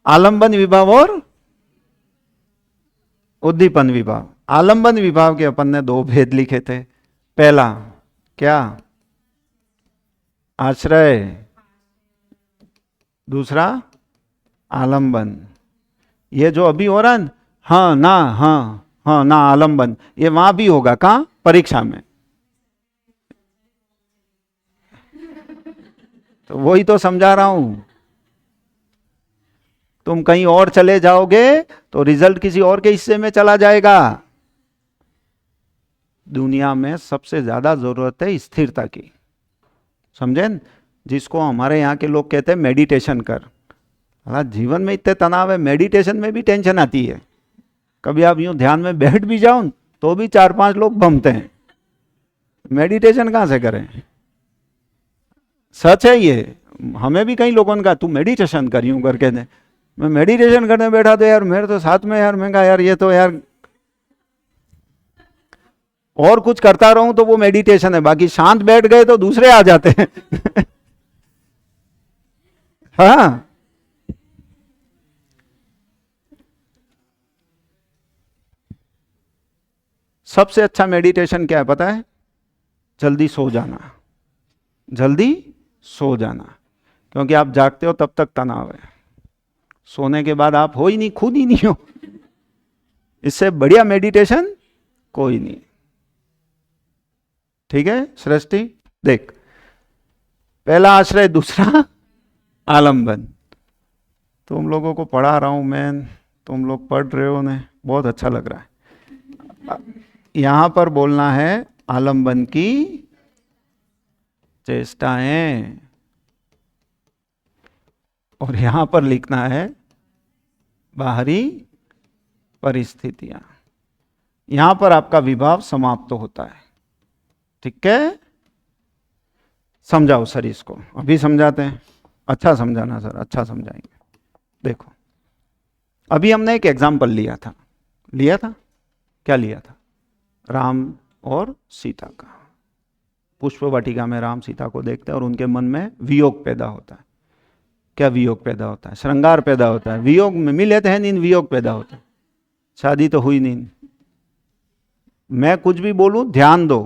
आलंबन विभाव और उद्दीपन विभाव। आलंबन विभाव के अपन ने दो भेद लिखे थे। पहला क्या? आश्रय, दूसरा आलंबन। ये जो अभी हो रहा है, हाँ ना, हाँ हाँ ना आलंबन, ये वहां भी होगा। कहां? परीक्षा में। तो वही तो समझा रहा हूं। तुम कहीं और चले जाओगे तो रिजल्ट किसी और के हिस्से में चला जाएगा। दुनिया में सबसे ज्यादा जरूरत है स्थिरता की, समझे? जिसको हमारे यहाँ के लोग कहते हैं मेडिटेशन कर। जीवन में इतने तनाव है, मेडिटेशन में भी टेंशन आती है। कभी आप यूं ध्यान में बैठ भी जाओ तो भी 4-5 लोग भमते हैं। मेडिटेशन कहां से करें? सच है ये। हमें भी कई लोगों ने कहा तू मेडिटेशन कर, यूं करके दे। मैं मेडिटेशन करने बैठा तो यार मेरे तो साथ में यार, मैं कहा यार ये तो यार और कुछ करता रहूं तो वो मेडिटेशन है, बाकी शांत बैठ गए तो दूसरे आ जाते हैं। हाँ, सबसे अच्छा मेडिटेशन क्या है पता है? जल्दी सो जाना, जल्दी सो जाना। क्योंकि आप जागते हो तब तक तनाव है, सोने के बाद आप हो ही नहीं, खुद ही नहीं हो। इससे बढ़िया मेडिटेशन कोई नहीं। ठीक है सृष्टि? देख, पहला आश्रय, दूसरा आलंबन। तुम लोगों को पढ़ा रहा हूं मैं, तुम लोग पढ़ रहे हो ने, बहुत अच्छा लग रहा है। यहां पर बोलना है आलंबन की चेष्टाएं, और यहां पर लिखना है बाहरी परिस्थितियां। यहां पर आपका विभाव समाप्त होता है। ठीक है? समझाओ सर इसको, अभी समझाते हैं। अच्छा समझाना सर, अच्छा समझाएंगे। देखो, अभी हमने एक एग्जाम्पल लिया था। क्या लिया था? राम और सीता का। पुष्प वाटिका में राम सीता को देखते हैं और उनके मन में वियोग पैदा होता है। क्या वियोग पैदा होता है? श्रृंगार पैदा होता है। वियोग में मिले थे नहीं, वियोग पैदा होता है। शादी तो हुई नहीं। मैं कुछ भी बोलूं ध्यान दो।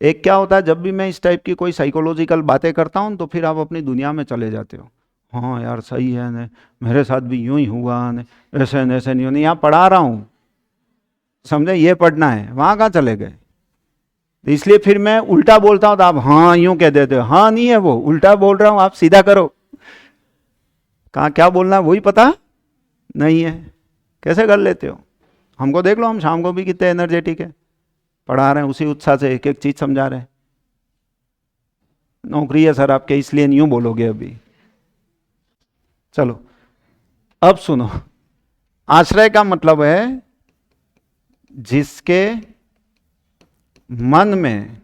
एक क्या होता है, जब भी मैं इस टाइप की कोई साइकोलॉजिकल बातें करता हूं तो फिर आप अपनी दुनिया में चले जाते हो। हाँ यार सही है ने, मेरे साथ भी यूं ही हुआ ने, ऐसे नहीं, यहाँ पढ़ा रहा हूं। समझे, ये पढ़ना है, वहां कहाँ चले गए। तो इसलिए फिर मैं उल्टा बोलता हूं तो आप हाँ यूं कह देते हो, हाँ नहीं है वो, उल्टा बोल रहा हूं, आप सीधा करो। कहाँ क्या बोलना है वही पता नहीं है, कैसे कर लेते हो। हमको देख लो, हम शाम को भी कितने एनर्जेटिक है, पढ़ा रहे हैं उसी उत्साह से, एक एक चीज समझा रहे हैं। नौकरी है सर आपके, इसलिए यूं बोलोगे अभी। चलो अब सुनो, आश्रय का मतलब है जिसके मन में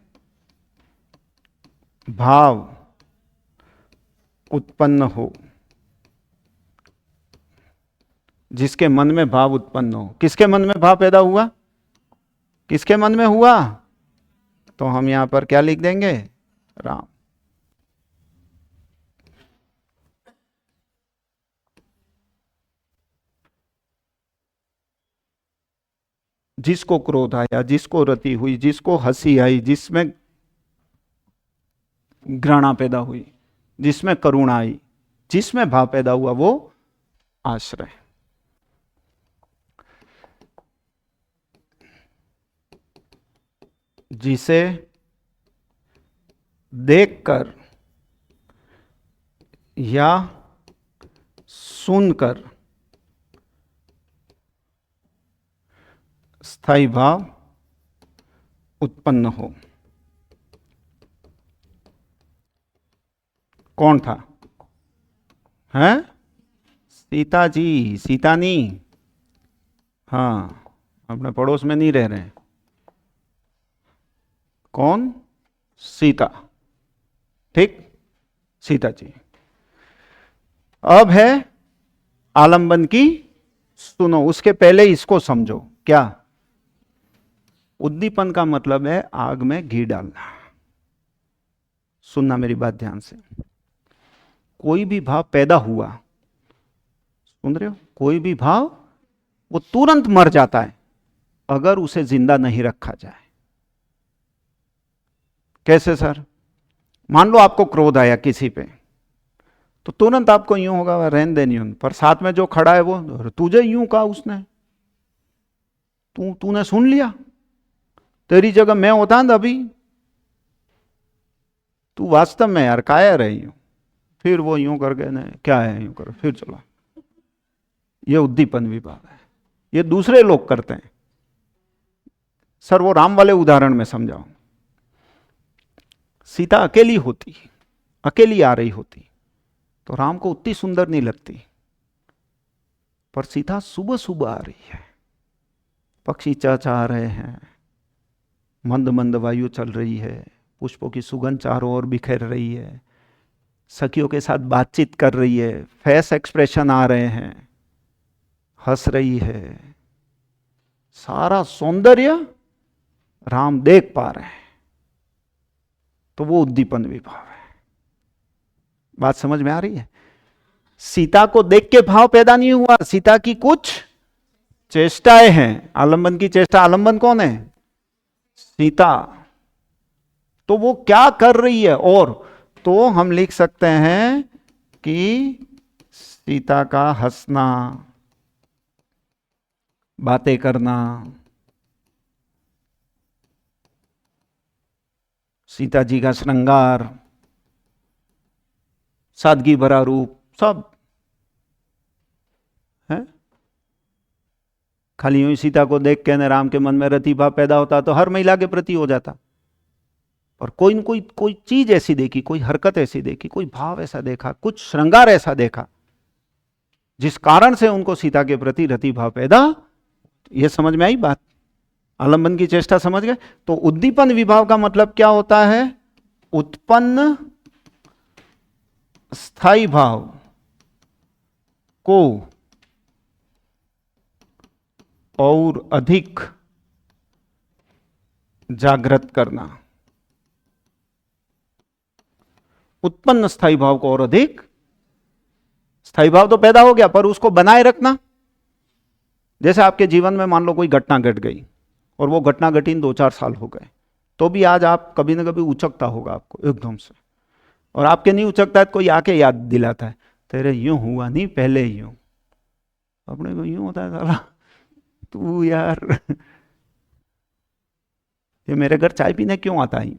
भाव उत्पन्न हो, जिसके मन में भाव उत्पन्न हो। किसके मन में भाव पैदा हुआ, किसके मन में हुआ, तो हम यहां पर क्या लिख देंगे, राम। जिसको क्रोध आया, जिसको रति हुई, जिसको हंसी आई, जिसमें घृणा पैदा हुई, जिसमें करुणा आई, जिसमें भाव पैदा हुआ, वो आश्रय। जिसे देखकर या सुनकर स्थायी भाव उत्पन्न हो। कौन था, हैं, सीता जी, सीता नहीं, हाँ अपने पड़ोस में नहीं रह रहे हैं। कौन, सीता, ठीक, सीता जी। अब है आलंबन की, सुनो, उसके पहले इसको समझो। क्या, उद्दीपन का मतलब है आग में घी डालना। सुनना मेरी बात ध्यान से, कोई भी भाव पैदा हुआ, सुन रहे हो, कोई भी भाव वो तुरंत मर जाता है अगर उसे जिंदा नहीं रखा जाए। कैसे सर, मान लो आपको क्रोध आया किसी पे, तो तुरंत आपको यूं होगा रहने देनी उन पर, साथ में जो खड़ा है वो, तुझे यूं कहा उसने, तूने सुन लिया, तेरी जगह मैं होता ना अभी, तू वास्तव में यार कायर है यूं, फिर वो यूं करके ना क्या है यूं कर, फिर चला। ये उद्दीपन विभाग है, ये दूसरे लोग करते हैं। सर वो राम वाले उदाहरण में समझाओ, सीता अकेली होती, अकेली आ रही होती तो राम को उतनी सुंदर नहीं लगती, पर सीता सुबह सुबह आ रही है, पक्षी चहचहा रहे हैं, मंद मंद वायु चल रही है, पुष्पों की सुगंध चारों ओर बिखेर रही है, सखियों के साथ बातचीत कर रही है, फेस एक्सप्रेशन आ रहे हैं, हंस रही है, सारा सौंदर्य राम देख पा रहे हैं, तो वो उद्दीपन विभाव है। बात समझ में आ रही है। सीता को देख के भाव पैदा नहीं हुआ, सीता की कुछ चेष्टाएं हैं, आलंबन की चेष्टा। आलंबन कौन है, सीता, तो वो क्या कर रही है, और तो हम लिख सकते हैं कि सीता का हंसना, बातें करना, सीता जी का श्रृंगार, सादगी भरा रूप, सब है। खाली यूं सीता को देख के राम के मन में रति भाव पैदा होता तो हर महिला के प्रति हो जाता, और कोई न कोई चीज ऐसी देखी, कोई हरकत ऐसी देखी, कोई भाव ऐसा देखा, कुछ श्रृंगार ऐसा देखा जिस कारण से उनको सीता के प्रति रति भाव पैदा। ये समझ में आई बात, आलंबन की चेष्टा समझ गए। तो उद्दीपन विभाव का मतलब क्या होता है, उत्पन्न स्थायी भाव को और अधिक जागृत करना, उत्पन्न स्थायी भाव को और अधिक, स्थायी भाव तो पैदा हो गया पर उसको बनाए रखना। जैसे आपके जीवन में मान लो कोई घटना घट गई और वो घटना घटी 2-4 साल हो गए, तो भी आज आप कभी ना कभी उचकता होगा आपको एकदम से, और आपके नहीं उचकता है तो कोई आके याद दिलाता है, तेरे यूं हुआ नहीं पहले यूं, अपने को यूं होता है साला तू यार ये मेरे घर चाय पीने क्यों आता है?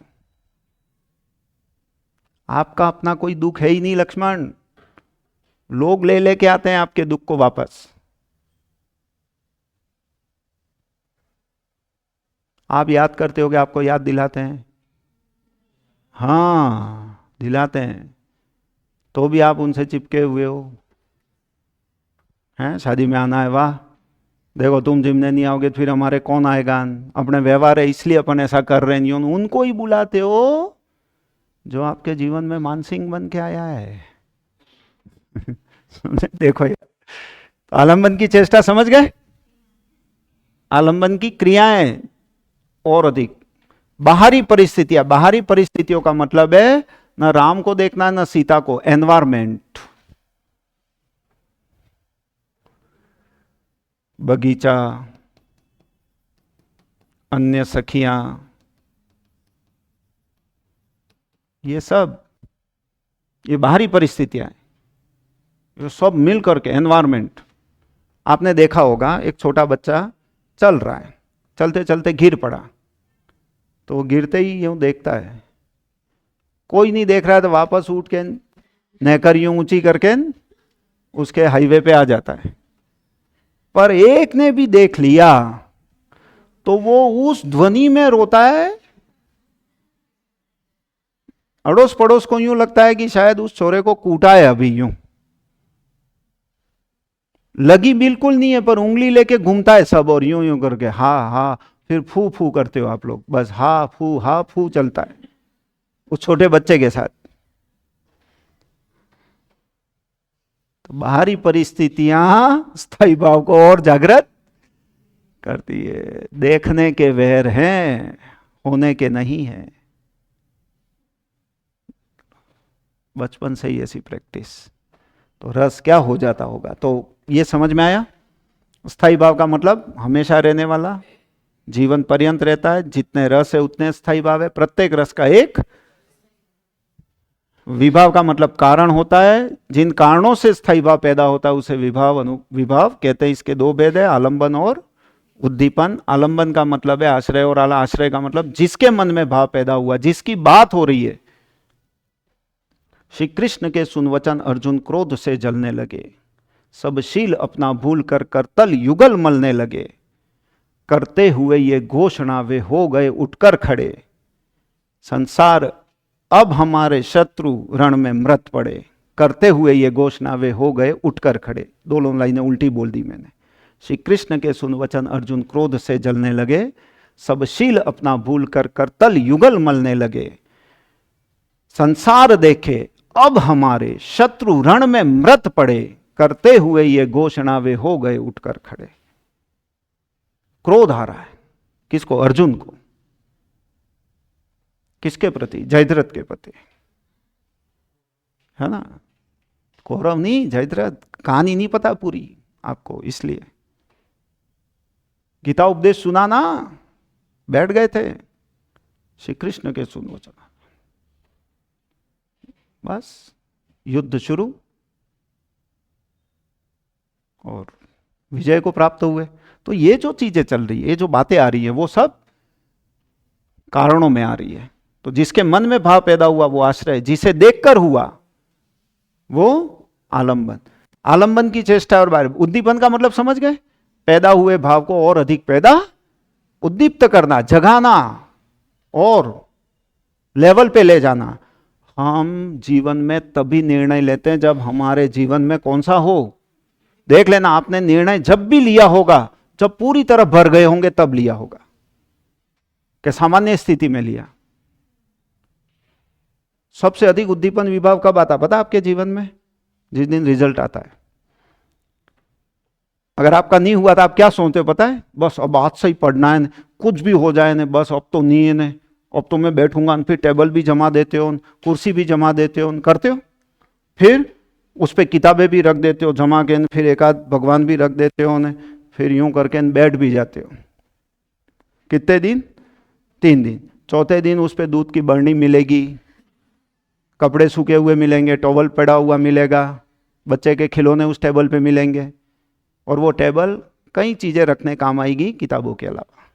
आपका अपना कोई दुख है ही नहीं लक्ष्मण, लोग ले लेके आते हैं आपके दुख को वापस। आप याद करते हो कि आपको याद दिलाते हैं? हाँ दिलाते हैं, तो भी आप उनसे चिपके हुए हो। हैं शादी में आना है, वाह देखो तुम जिमने नहीं आओगे तो फिर हमारे कौन आएगा, अपने व्यवहार है इसलिए अपन ऐसा कर रहे हैं, उनको ही बुलाते हो जो आपके जीवन में मानसिंह बन के आया है। देखो यार, तो आलंबन की चेष्टा समझ गए? आलंबन की क्रियाएं और अधिक बाहरी परिस्थितियां, बाहरी परिस्थितियों का मतलब है न राम को देखना न सीता को, एनवायरमेंट, बगीचा, अन्य सखियां, ये सब ये बाहरी परिस्थितियां हैं, ये सब मिल करके एनवायरमेंट। आपने देखा होगा एक छोटा बच्चा चल रहा है, चलते चलते गिर पड़ा, तो वो गिरते ही यूं देखता है, कोई नहीं देख रहा है तो वापस उठ के नहकर यूं ऊंची करके उसके हाईवे पे आ जाता है। पर एक ने भी देख लिया तो वो उस ध्वनि में रोता है, अड़ोस पड़ोस को यूं लगता है कि शायद उस छोरे को कूटा है अभी, यूं लगी बिल्कुल नहीं है पर उंगली लेके घूमता है सब, और यूं यूं करके हा हा, फिर फू फू करते हो आप लोग, बस हा फू चलता है उस छोटे बच्चे के साथ। तो बाहरी परिस्थितियां स्थायी भाव को और जागृत करती है। देखने के वैर हैं, होने के नहीं है। बचपन से ही ऐसी प्रैक्टिस, तो रस क्या हो जाता होगा। तो ये समझ में आया? स्थायी भाव का मतलब हमेशा रहने वाला, जीवन पर्यंत रहता है, जितने रस है उतने स्थायी भाव है, प्रत्येक रस का एक विभाव का मतलब कारण होता है, जिन कारणों से स्थायी भाव पैदा होता है उसे विभाव विभाव कहते हैं। इसके दो भेद है, आलंबन और उद्दीपन। आलंबन का मतलब है आश्रय, और आश्रय का मतलब जिसके मन में भाव पैदा हुआ, जिसकी बात हो रही है। श्री कृष्ण के सुन वचन अर्जुन क्रोध से जलने लगे, सब शील अपना भूल कर करतल युगल मलने लगे, करते हुए ये घोषणा वे हो गए उठकर खड़े, संसार अब हमारे शत्रु रण में मृत पड़े। करते हुए ये घोषणा वे हो गए उठकर खड़े, दोनों लाइनें उल्टी बोल दी मैंने। श्री कृष्ण के सुन वचन अर्जुन क्रोध से जलने लगे, सब शील अपना भूल कर करतल युगल मलने लगे, संसार देखे अब हमारे शत्रु रण में मृत पड़े, करते हुए ये घोषणा वे हो गए उठकर खड़े। क्रोध आ रहा है किसको? अर्जुन को। किसके प्रति? जयद्रथ के प्रति, है ना? कौरव नहीं, जयद्रथ। कहानी नहीं पता पूरी आपको, इसलिए गीता उपदेश सुना ना, बैठ गए थे श्री कृष्ण के सुन वचन, बस युद्ध शुरू और विजय को प्राप्त हुए। तो ये जो चीजें चल रही है, ये जो बातें आ रही है, वो सब कारणों में आ रही है। तो जिसके मन में भाव पैदा हुआ वो आश्रय, जिसे देखकर हुआ वो आलंबन। आलंबन की चेष्टा और बारे। उद्दीपन का मतलब समझ गए? पैदा हुए भाव को और अधिक पैदा, उद्दीप्त करना, जगाना और लेवल पे ले जाना। हम जीवन में तभी निर्णय लेते हैं जब हमारे जीवन में कौन सा हो। देख लेना, आपने निर्णय जब भी लिया होगा जब पूरी तरह भर गए होंगे तब लिया होगा, कि सामान्य स्थिति में लिया। सबसे अधिक उद्दीपन विभाव कब आता पता आपके जीवन में? जिस दिन रिजल्ट आता है। अगर आपका नहीं हुआ था आप क्या सोचते हो पता है? बस अब आज से ही पढ़ना है, कुछ भी हो जाए ना, बस अब तो नहीं है ना, अब तो मैं बैठूंगा। फिर टेबल भी जमा देते हो, कुर्सी भी जमा देते हो, करते हो। फिर उस पर किताबें भी रख देते हो जमा के, फिर एक आध भगवान भी रख देते हो ने, फिर यूं करके बैठ भी जाते हो। कितने दिन? 3 दिन। चौथे दिन उस पर दूध की बरनी मिलेगी, कपड़े सूखे हुए मिलेंगे, टॉवल पड़ा हुआ मिलेगा, बच्चे के खिलौने उस टेबल पे मिलेंगे, और वो टेबल कई चीजें रखने काम आएगी किताबों के अलावा।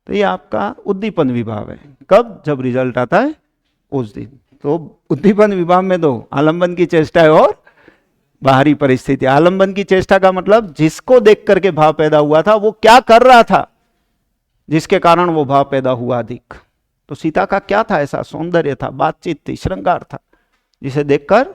तो ये आपका उद्दीपन विभाव है। कब? जब रिजल्ट आता है उस दिन। तो उद्दीपन विभाव में दो, आलंबन की चेष्टा है और बाहरी परिस्थिति। आलंबन की चेष्टा का मतलब जिसको देख करके भाव पैदा हुआ था वो क्या कर रहा था जिसके कारण वो भाव पैदा हुआ अधिक। तो सीता का क्या था? ऐसा सौंदर्य था, बातचीत थी, श्रृंगार था, जिसे देखकर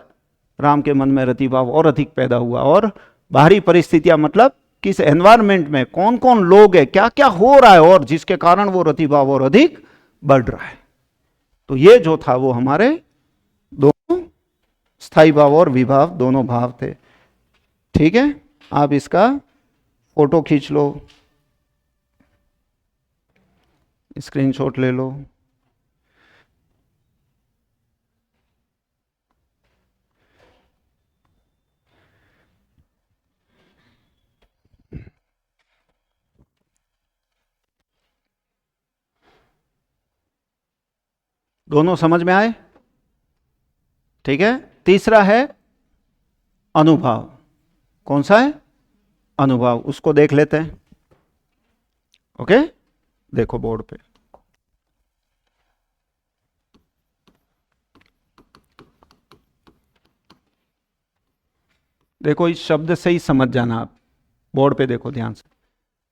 राम के मन में रति भाव और अधिक पैदा हुआ। और बाहरी परिस्थितियां मतलब किस एनवायरमेंट में कौन कौन लोग है, क्या क्या हो रहा है और जिसके कारण वो रति भाव और अधिक बढ़ रहा है। तो ये जो था वो हमारे दोनों स्थायी भाव और विभाव दोनों भाव थे। ठीक है, आप इसका फोटो खींच लो, स्क्रीनशॉट ले लो। दोनों समझ में आए? ठीक है। तीसरा है अनुभाव। कौन सा है? अनुभाव। उसको देख लेते हैं। ओके, देखो बोर्ड पे। देखो इस शब्द से ही समझ जाना आप। बोर्ड पे देखो ध्यान से।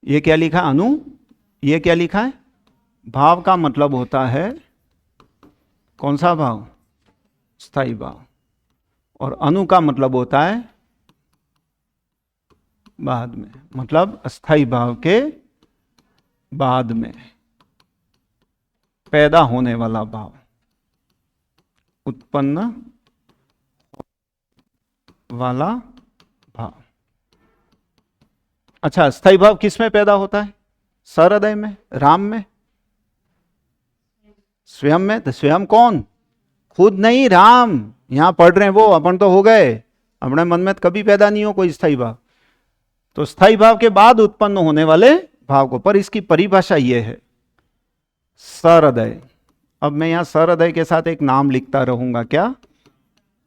ये क्या लिखा? अनु। ये क्या लिखा है? भाव का मतलब होता है कौन सा भाव? स्थायी भाव। और अनु का मतलब होता है बाद में, मतलब अस्थायी भाव के बाद में पैदा होने वाला भाव, उत्पन्न वाला भाव। अच्छा, स्थायी भाव किस में पैदा होता है? सहृदय में, राम में, स्वयं में। तो स्वयं कौन? खुद नहीं, राम। यहां पढ़ रहे हैं वो, अपन तो हो गए, अपने मन में कभी पैदा नहीं हो कोई स्थायी भाव। तो स्थायी भाव के बाद उत्पन्न होने वाले भाव को, पर इसकी परिभाषा यह है सहृदय। अब मैं यहां सहृदय के साथ एक नाम लिखता रहूंगा, क्या?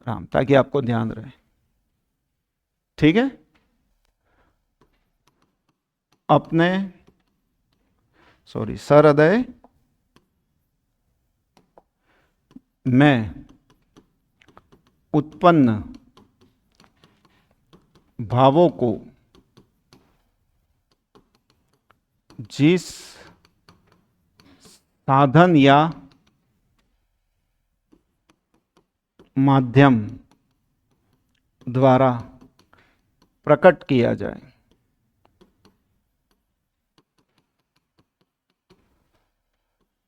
राम, ताकि आपको ध्यान रहे। ठीक है। अपने सहृदय में उत्पन्न भावों को जिस साधन या माध्यम द्वारा प्रकट किया जाए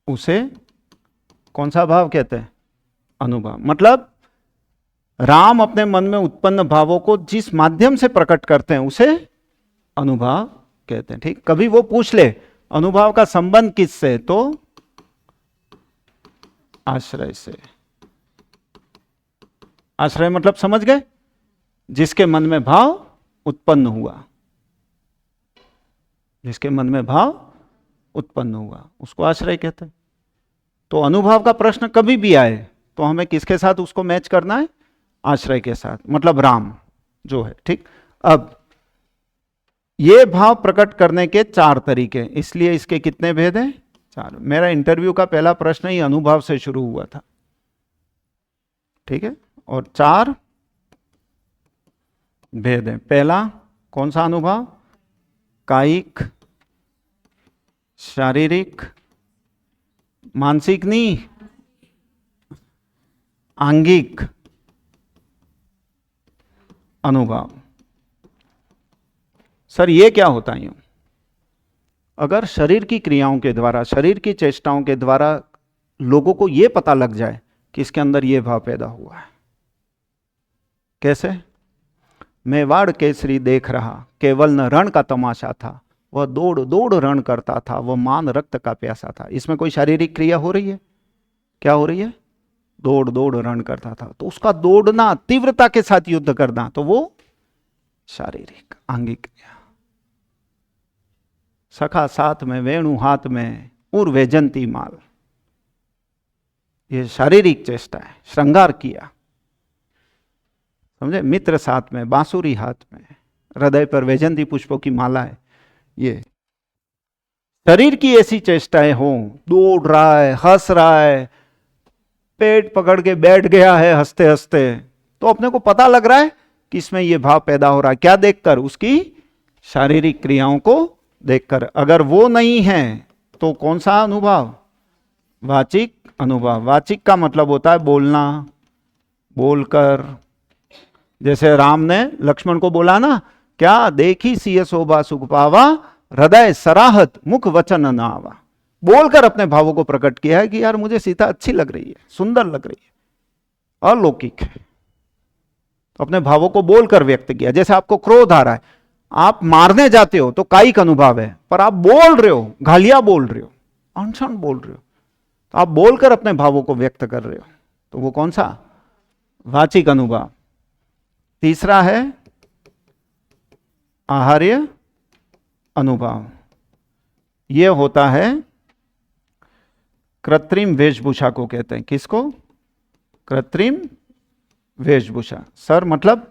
उसे कौन सा भाव कहते हैं? अनुभाव। मतलब राम अपने मन में उत्पन्न भावों को जिस माध्यम से प्रकट करते हैं उसे अनुभाव कहते हैं। ठीक, कभी वो पूछ ले अनुभाव का संबंध किससे, तो आश्रय से। आश्रय मतलब समझ गए? जिसके मन में भाव उत्पन्न हुआ, जिसके मन में भाव उत्पन्न हुआ उसको आश्रय कहते हैं। तो अनुभाव का प्रश्न कभी भी आए तो हमें किसके साथ उसको मैच करना है? आश्रय के साथ, मतलब राम जो है। ठीक, अब ये भाव प्रकट करने के 4 तरीके, इसलिए इसके कितने भेद हैं? 4। मेरा इंटरव्यू का पहला प्रश्न ही अनुभाव से शुरू हुआ था। ठीक है, और 4 भेद हैं। पहला कौन सा अनुभाव? कायिक, शारीरिक, मानसिक नहीं, आंगिक अनुभाव। सर ये क्या होता है? यूं, अगर शरीर की क्रियाओं के द्वारा, शरीर की चेष्टाओं के द्वारा लोगों को यह पता लग जाए कि इसके अंदर यह भाव पैदा हुआ है। कैसे? मेवाड़ केसरी देख रहा, केवल न रण का तमाशा था, वह दौड़ दौड़ रण करता था, वह मान रक्त का प्यासा था। इसमें कोई शारीरिक क्रिया हो रही है? क्या हो रही है? दौड़ दौड़ रण करता था। तो उसका दौड़ना, तीव्रता के साथ युद्ध करना, तो वो शारीरिक आंगिक क्रिया। सखा साथ में, वेणु हाथ में, उर वेजंती माल, ये शारीरिक चेष्टा है, श्रृंगार किया। समझे? मित्र साथ में, बांसुरी हाथ में, हृदय पर वैजंती पुष्पों की माला है, ये शरीर की ऐसी चेष्टाएं हों, दौड़ रहा है, हंस रहा है, पेट पकड़ के बैठ गया है हंसते हंसते, तो अपने को पता लग रहा है कि इसमें ये भाव पैदा हो रहा है। क्या देखकर? उसकी शारीरिक क्रियाओं को देखकर। अगर वो नहीं है तो कौन सा अनुभव? वाचिक अनुभव। वाचिक का मतलब होता है बोलना, बोलकर। जैसे राम ने लक्ष्मण को बोला ना, क्या देखी सिय शोभा सुख पावा, हृदय सराहत मुख वचन न आवा। बोलकर अपने भावों को प्रकट किया है कि यार मुझे सीता अच्छी लग रही है, सुंदर लग रही है, अलौकिक है। तो अपने भावों को बोलकर व्यक्त किया। जैसे आपको क्रोध आ रहा है, आप मारने जाते हो तो कायिक अनुभव है, पर आप बोल रहे हो, गालियां बोल रहे हो, अनशन बोल रहे हो, तो आप बोलकर अपने भावों को व्यक्त कर रहे हो, तो वो कौन सा? वाचिक अनुभव। तीसरा है आहार्य अनुभव। यह होता है कृत्रिम वेशभूषा को कहते हैं। किसको? कृत्रिम वेशभूषा। सर मतलब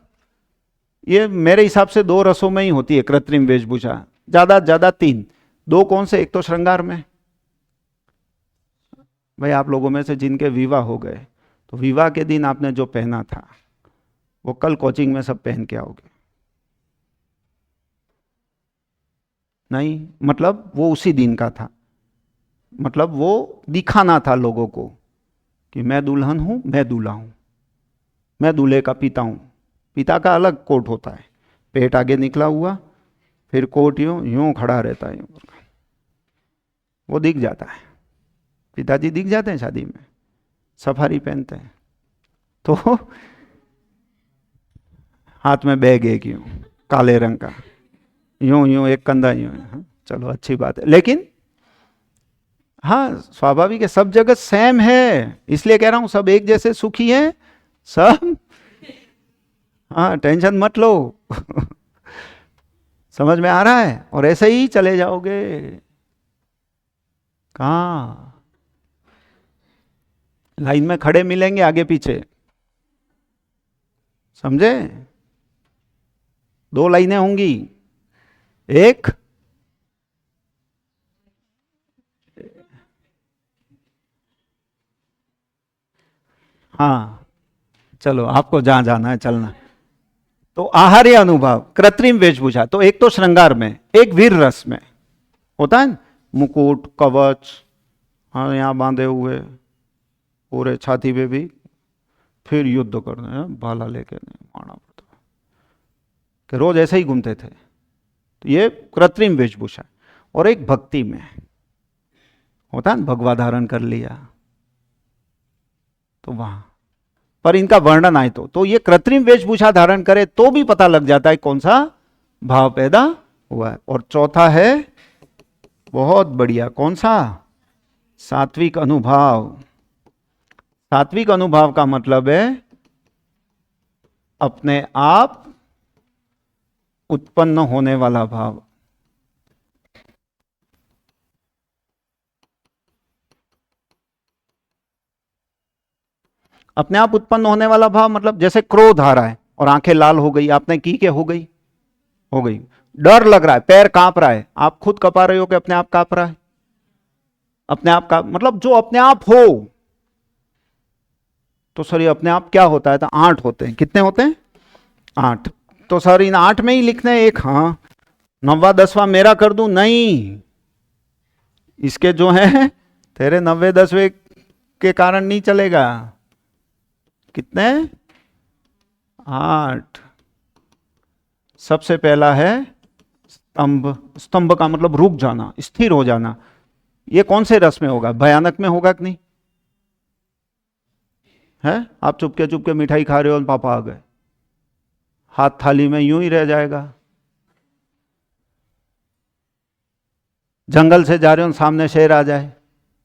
ये मेरे हिसाब से 2 रसों में ही होती है कृत्रिम वेशभूषा, ज्यादा ज्यादा 3। 2 कौन से? एक तो श्रृंगार में। भाई आप लोगों में से जिनके विवाह हो गए, तो विवाह के दिन आपने जो पहना था वो कल कोचिंग में सब पहन के आओगे? नहीं, मतलब वो उसी दिन का था, मतलब वो दिखाना था लोगों को कि मैं दुल्हन हूं, मैं दूल्हा हूं, मैं दूल्हे का पिता हूं। पिता का अलग कोट होता है, पेट आगे निकला हुआ, फिर कोट यूं यूं खड़ा रहता है, वो दिख जाता है। पिताजी दिख जाते हैं शादी में, सफारी पहनते हैं, तो हाथ में बैग एक यूं काले रंग का, यूं यूं एक कंधा यूं। हाँ, चलो अच्छी बात है, लेकिन हाँ स्वाभाविक है, सब जगत सेम है, इसलिए कह रहा हूं सब एक जैसे सुखी हैं सब। हाँ टेंशन मत लो। समझ में आ रहा है? और ऐसे ही चले जाओगे। कहाँ लाइन में खड़े मिलेंगे आगे पीछे, समझे? 2 लाइनें होंगी, एक हाँ चलो आपको जहां जाना है चलना। तो आहार्य अनुभव, कृत्रिम वेशभूषा, तो एक तो श्रृंगार में, एक वीर रस में होता है, मुकुट कवच, हाँ यहाँ बांधे हुए पूरे छाती पे भी, फिर युद्ध करने हैं, भाला लेके नहीं मारना पड़ता, कि रोज ऐसे ही घूमते थे। तो ये कृत्रिम वेशभूषा। और एक भक्ति में होता है, भगवा धारण कर लिया, तो वहां पर इनका वर्णन आए तो ये कृत्रिम वेशभूषा धारण करे तो भी पता लग जाता है कौन सा भाव पैदा हुआ है। और चौथा है बहुत बढ़िया, कौन सा? सात्विक अनुभव। सात्विक अनुभव का मतलब है अपने आप उत्पन्न होने वाला भाव। अपने आप उत्पन्न होने वाला भाव मतलब जैसे क्रोध आ रहा है और आंखें लाल हो गई, आपने की क्या? हो गई, हो गई। डर लग रहा है, पैर कांप रहा है, आप खुद कपा रहे हो कि अपने आप कांप रहा है? अपने आप का मतलब जो अपने आप हो। तो सर ये अपने आप क्या होता है? तो 8 होते हैं। कितने होते हैं? 8। तो सर इन 8 में ही लिखने एक, हाँ 9वां 10वां मेरा कर दूं? नहीं, इसके जो है तेरे 90 10वें के कारण नहीं चलेगा। कितने? 8। सबसे पहला है स्तंभ। स्तंभ का मतलब रुक जाना, स्थिर हो जाना। ये कौन से रस में होगा? भयानक में होगा कि नहीं? है आप चुपके चुपके मिठाई खा रहे हो और पापा आ गए, हाथ थाली में यूं ही रह जाएगा। जंगल से जा रहे हो, सामने शेर आ जाए,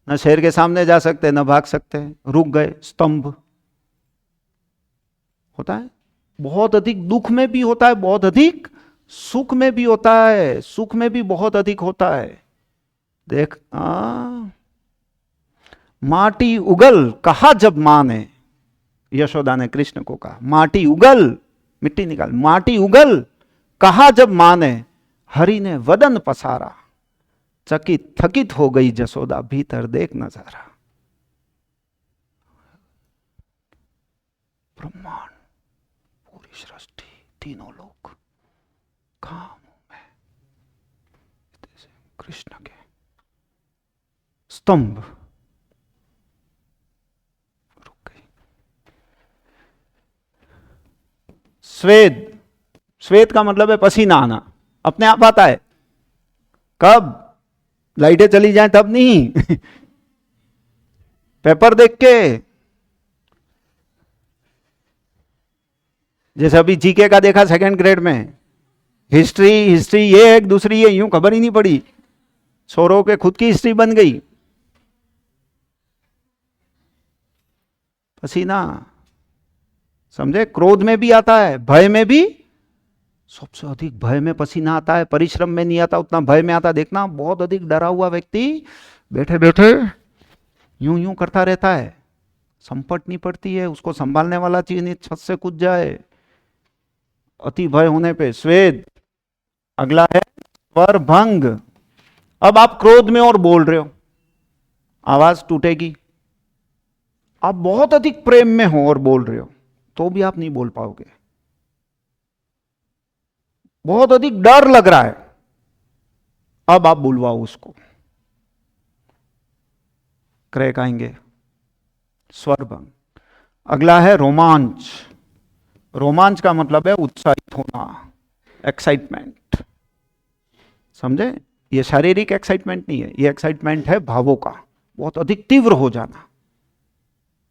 न शेर के सामने जा सकते न भाग सकते, रुक गए, स्तंभ होता है। बहुत अधिक दुख में भी होता है, बहुत अधिक सुख में भी होता है, सुख में भी बहुत अधिक होता है। देख माटी उगल कहा जब मां ने, यशोदा ने कृष्ण को कहा माटी उगल, मिट्टी निकाल, माटी उगल कहा जब मां ने, हरि ने वदन पसारा। चकित थकित हो गई जसोदा, भीतर देख नजारा। ब्रह्मांड, पूरी सृष्टि, तीनों लोग, कहां हूं मैं? कृष्ण के स्तंभ रुक गई। स्वेद, स्वेद का मतलब है पसीना आना, अपने आप आता है। कब? लाइटें चली जाएं तब नहीं पेपर देख के। जैसे अभी जीके का देखा सेकंड ग्रेड में, हिस्ट्री हिस्ट्री ये एक दूसरी ये, यूं खबर ही नहीं पड़ी, सौरव के खुद की हिस्ट्री बन गई। पसीना, समझे? क्रोध में भी आता है, भय में भी, सबसे अधिक भय में पसीना आता है, परिश्रम में नहीं आता, उतना भय में आता। देखना बहुत अधिक डरा हुआ व्यक्ति बैठे बैठे यूं यूं करता रहता है, संपट नहीं पड़ती है, उसको संभालने वाला चीज नहीं, छत से कूद जाए अति भय होने पे। स्वेद। अगला है स्वर भंग। अब आप क्रोध में और बोल रहे हो, आवाज टूटेगी। आप बहुत अधिक प्रेम में हो और बोल रहे हो तो भी आप नहीं बोल पाओगे। बहुत अधिक डर लग रहा है, अब आप बुलवाओ उसको, क्रैक आएंगे। स्वरभंग। अगला है रोमांच। रोमांच का मतलब है उत्साहित होना, एक्साइटमेंट। समझे? ये शारीरिक एक्साइटमेंट नहीं है, ये एक्साइटमेंट है भावों का, बहुत अधिक तीव्र हो जाना।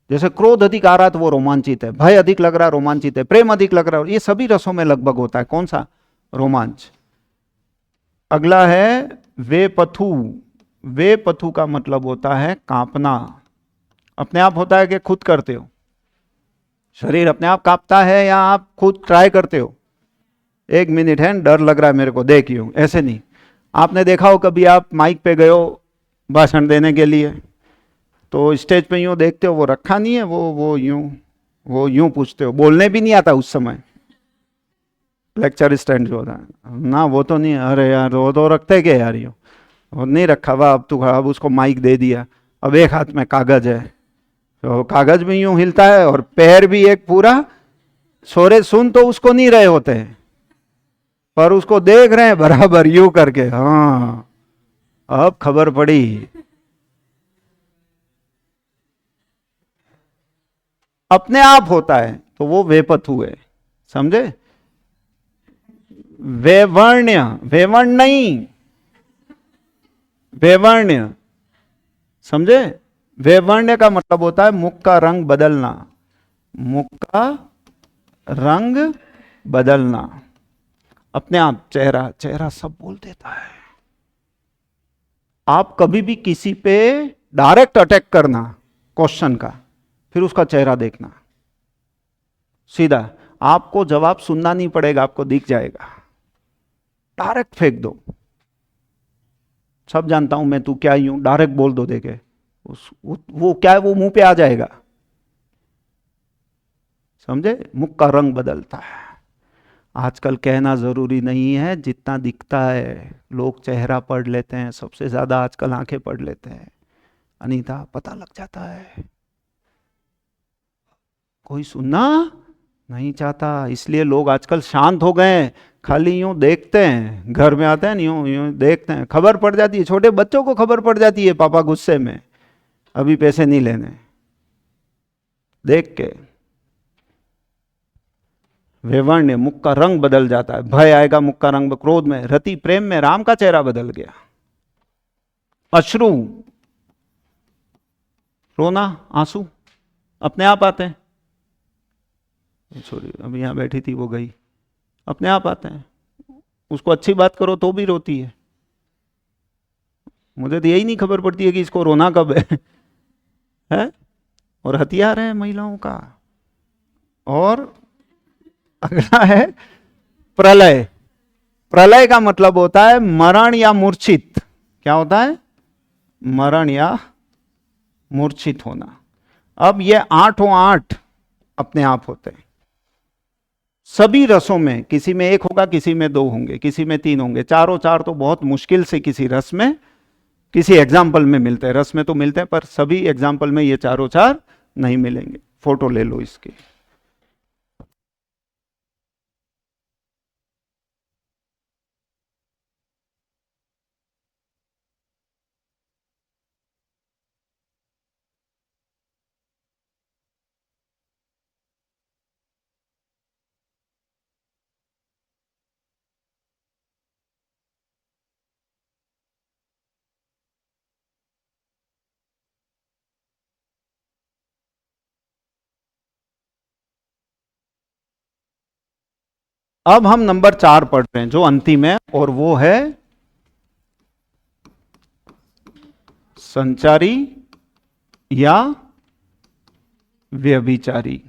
जैसे क्रोध अधिक आ रहा तो वो रोमांचित है, भय अधिक लग रहा है रोमांचित है, प्रेम अधिक लग रहा है, ये सभी रसों में लगभग होता है। कौन सा? रोमांच। अगला है वेपथु। वेपथु का मतलब होता है कांपना। अपने आप होता है कि खुद करते हो? शरीर अपने आप कांपता है या आप खुद ट्राई करते हो? एक मिनट है, डर लग रहा है मेरे को, देखियो, ऐसे नहीं। आपने देखा हो कभी, आप माइक पे गए हो भाषण देने के लिए, तो स्टेज पे यूं देखते हो, वो रखा नहीं है, वो यूं पूछते हो, बोलने भी नहीं आता उस समय। लेक्चर स्टैंड जो होता है ना, वो तो नहीं, अरे यार वो तो रखते क्या यार, यूं वो नहीं रखा हुआ। अब तो अब उसको माइक दे दिया, अब एक हाथ में कागज है, तो कागज भी यूं हिलता है और पैर भी एक पूरा। सोरे सुन तो उसको नहीं रहे होते हैं, पर उसको देख रहे हैं बराबर यूं करके। हाँ, अब खबर पड़ी। अपने आप होता है तो वो वेपथु है। समझे? वेवर्ण्य, वेवर्ण नहीं, वेवर्ण्य। समझे? वेवर्ण्य का मतलब होता है मुख का रंग बदलना, मुख का रंग बदलना। अपने आप चेहरा, चेहरा सब बोल देता है। आप कभी भी किसी पे डायरेक्ट अटैक करना क्वेश्चन का, फिर उसका चेहरा देखना सीधा, आपको जवाब सुनना नहीं पड़ेगा, आपको दिख जाएगा। डायरेक्ट फेंक दो, सब जानता हूं मैं, तू क्या यूं डायरेक्ट बोल दो, देखे वो क्या है, वो मुंह पे आ जाएगा। समझे? मुख का रंग बदलता है। आजकल कहना जरूरी नहीं है, जितना दिखता है लोग चेहरा पढ़ लेते हैं, सबसे ज्यादा आजकल आंखें पढ़ लेते हैं। अनीता, पता लग जाता है, कोई सुनना नहीं चाहता, इसलिए लोग आजकल शांत हो गए हैं, खाली यूं देखते हैं, घर में आते हैं यूं यूं देखते हैं, खबर पड़ जाती है, छोटे बच्चों को खबर पड़ जाती है, पापा गुस्से में, अभी पैसे नहीं लेने, देख के। वेवर्ण्य, मुख का रंग बदल जाता है, भय आएगा मुख का रंग, क्रोध में, रति प्रेम में राम का चेहरा बदल गया। अश्रु, रोना, आंसू अपने आप आते हैं। सॉरी, अभी यहां बैठी थी वो गई, अपने आप आते हैं। उसको अच्छी बात करो तो भी रोती है। मुझे तो यही नहीं खबर पड़ती है कि इसको रोना कब है? और हथियार है महिलाओं का। और अगला है प्रलय। प्रलय का मतलब होता है मरण या मूर्छित। क्या होता है? मरण या मूर्छित होना। अब ये 8 अपने आप होते हैं सभी रसों में, किसी में 1 होगा, किसी में 2 होंगे, किसी में 3 होंगे, चारों 4 तो बहुत मुश्किल से किसी रस में किसी एग्जाम्पल में मिलते हैं, रस में तो मिलते हैं पर सभी एग्जाम्पल में ये चारों चार नहीं मिलेंगे। फोटो ले लो इसकी। अब हम नंबर 4 पढ़ रहे हैं जो अंतिम है, और वो है संचारी या व्यभिचारी।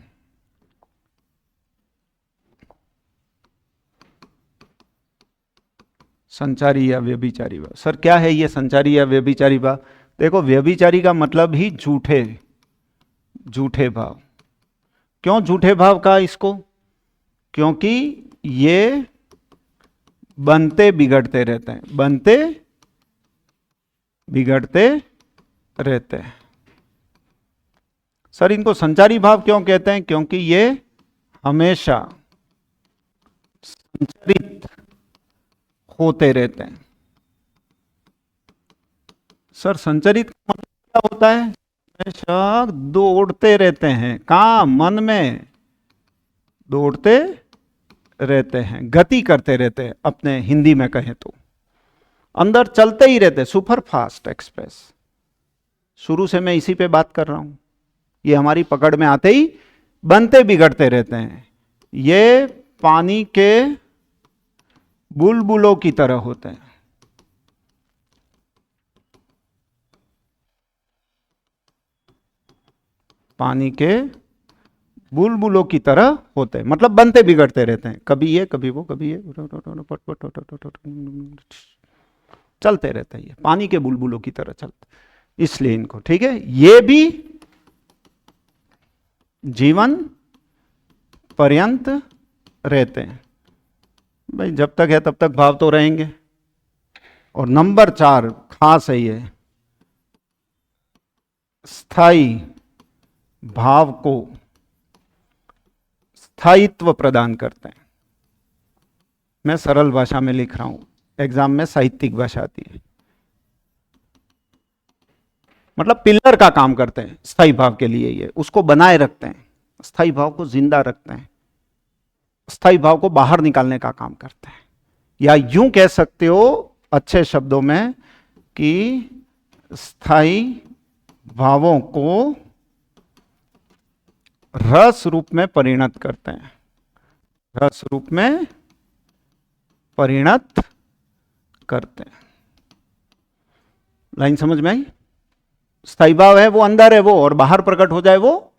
संचारी या व्यभिचारी भाव। सर क्या है ये संचारी या व्यभिचारी भाव? देखो, व्यभिचारी का मतलब ही झूठे, झूठे भाव। क्यों झूठे भाव कहा इसको? क्योंकि ये बनते बिगड़ते रहते हैं, बनते बिगड़ते रहते हैं। सर इनको संचारी भाव क्यों कहते हैं? क्योंकि ये हमेशा संचरित होते रहते हैं। सर संचरित का मतलब क्या होता है? हमेशा दौड़ते रहते हैं। कहाँ? मन में दौड़ते रहते हैं, गति करते रहते हैं, अपने हिंदी में कहें तो अंदर चलते ही रहते, सुपर फास्ट एक्सप्रेस। शुरू से मैं इसी पे बात कर रहा हूं। ये हमारी पकड़ में आते ही बनते बिगड़ते रहते हैं। ये पानी के बुलबुलों की तरह होते हैं। पानी के बुलबुलों की तरह होते हैं, मतलब बनते बिगड़ते रहते हैं। कभी ये कभी वो, कभी ये, चलते रहते हैं। ये पानी के बुलबुलों की तरह चलते, इसलिए इनको, ठीक है, ये भी जीवन पर्यंत रहते हैं। भाई जब तक है तब तक भाव तो रहेंगे। और नंबर 4 खास है, ये स्थायी भाव को स्थायित्व प्रदान करते हैं। मैं सरल भाषा में लिख रहा हूं, एग्जाम में साहित्यिक भाषा आती है। मतलब पिलर का काम करते हैं स्थायी भाव के लिए। ये उसको बनाए रखते हैं, स्थायी भाव को जिंदा रखते हैं, स्थायी भाव को बाहर निकालने का काम करते हैं। या यूं कह सकते हो अच्छे शब्दों में कि स्थायी भावों को रस रूप में परिणत करते हैं, रस रूप में परिणत करते हैं। लाइन समझ में आई? स्थायी भाव है वो अंदर है वो, और बाहर प्रकट हो जाए वो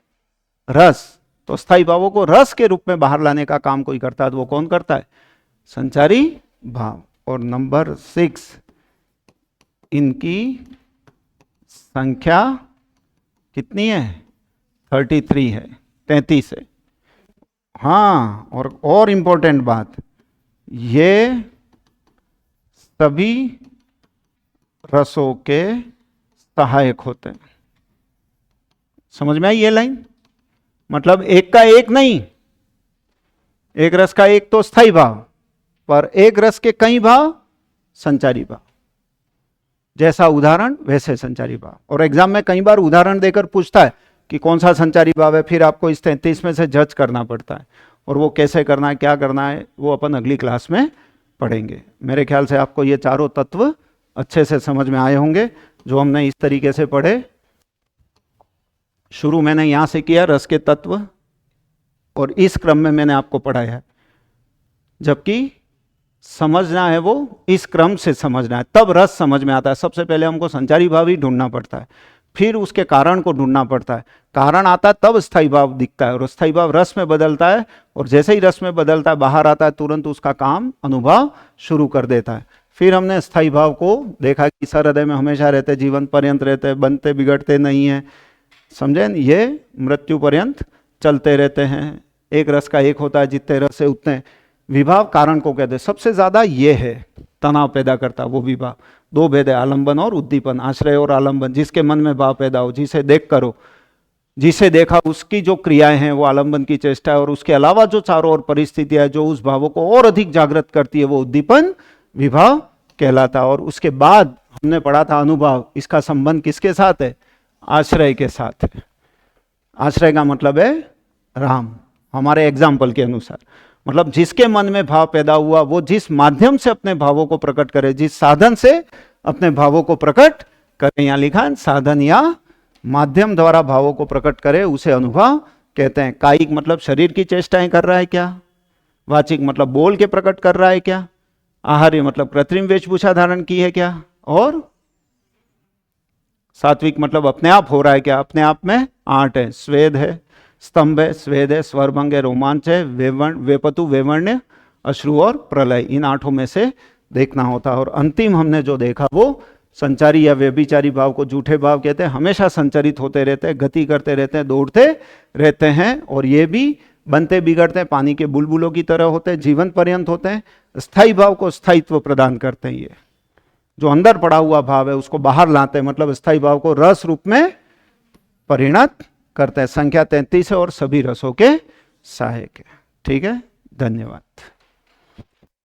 रस। तो स्थायी भावों को रस के रूप में बाहर लाने का काम कोई करता है, तो वो कौन करता है? संचारी भाव। और नंबर 6, इनकी संख्या कितनी है? 33 है, 33 है। हाँ, और इंपॉर्टेंट बात, ये सभी रसों के सहायक होते हैं। समझ में आई ये लाइन? मतलब एक का एक नहीं, एक रस का एक तो स्थायी भाव, पर एक रस के कई भाव संचारी भाव। जैसा उदाहरण वैसे संचारी भाव। और एग्जाम में कई बार उदाहरण देकर पूछता है कि कौन सा संचारी भाव है, फिर आपको इस 33 में से जज करना पड़ता है। और वो कैसे करना है, क्या करना है, वो अपन अगली क्लास में पढ़ेंगे। मेरे ख्याल से आपको ये चारों तत्व अच्छे से समझ में आए होंगे, जो हमने इस तरीके से पढ़े। शुरू मैंने यहां से किया रस के तत्व, और इस क्रम में मैंने आपको पढ़ाया है। जबकि समझना है वो इस क्रम से समझना है, तब रस समझ में आता है। सबसे पहले हमको संचारी भाव ही ढूंढना पड़ता है, फिर उसके कारण को ढूंढना पड़ता है। कारण आता है तब स्थायी भाव दिखता है, और स्थायी भाव रस में बदलता है, और जैसे ही रस में बदलता है बाहर आता है, तुरंत उसका काम अनुभव शुरू कर देता है। फिर हमने स्थायी भाव को देखा कि सर हृदय में हमेशा रहते, जीवन पर्यंत रहते, बनते बिगड़ते नहीं है। समझे? ये मृत्यु पर्यंत चलते रहते हैं। एक रस का एक होता है, जितने रस है उतने विभाव कारण को कहते हैं। सबसे ज्यादा ये है तनाव पैदा करता वो विभाव। दो भेद है, आलंबन और उद्दीपन, आश्रय और आलंबन। जिसके मन में भाव पैदा हो, जिसे देख करो, जिसे देखा उसकी जो क्रियाएं हैं वो आलंबन की चेष्टा है, और उसके अलावा जो चारों ओर परिस्थितियां है जो उस भावों को और अधिक जागृत करती है वो उद्दीपन विभाव कहलाता। और उसके बाद हमने पढ़ा था अनुभाव, इसका संबंध किसके साथ है? आश्रय के साथ है। आश्रय का मतलब है राम, हमारे एग्जाम्पल के अनुसार। मतलब जिसके मन में भाव पैदा हुआ वो जिस माध्यम से अपने भावों को प्रकट करे, जिस साधन से अपने भावों को प्रकट करे, यहां लिखा है साधन या माध्यम द्वारा भावों को प्रकट करे, उसे अनुभव कहते हैं। कायिक मतलब शरीर की चेष्टाएं कर रहा है क्या? वाचिक मतलब बोल के प्रकट कर रहा है क्या? आहार्य मतलब कृत्रिम वेशभूषा धारण की है क्या? और सात्विक मतलब अपने आप हो रहा है क्या? अपने आप में 8 है, स्वेद है, स्तंभ है, स्वेद है, स्वरभंग है, रोमांच है, वेपतु, वेवर्ण्य, अश्रु और प्रलय। इन 8 में से देखना होता है। और अंतिम हमने जो देखा वो संचारी या व्यभिचारी भाव को झूठे भाव कहते हैं। हमेशा संचरित होते रहते हैं, गति करते रहते हैं, दौड़ते रहते हैं, और ये भी बनते बिगड़ते हैं, पानी के बुलबुलों की तरह होते हैं, जीवन पर्यंत होते हैं। स्थायी भाव को स्थायित्व प्रदान करते हैं। ये जो अंदर पड़ा हुआ भाव है उसको बाहर लाते हैं, मतलब स्थायी भाव को रस रूप में परिणत करते हैं। संख्या 33 है और सभी रसों के सहायक है। ठीक है, धन्यवाद।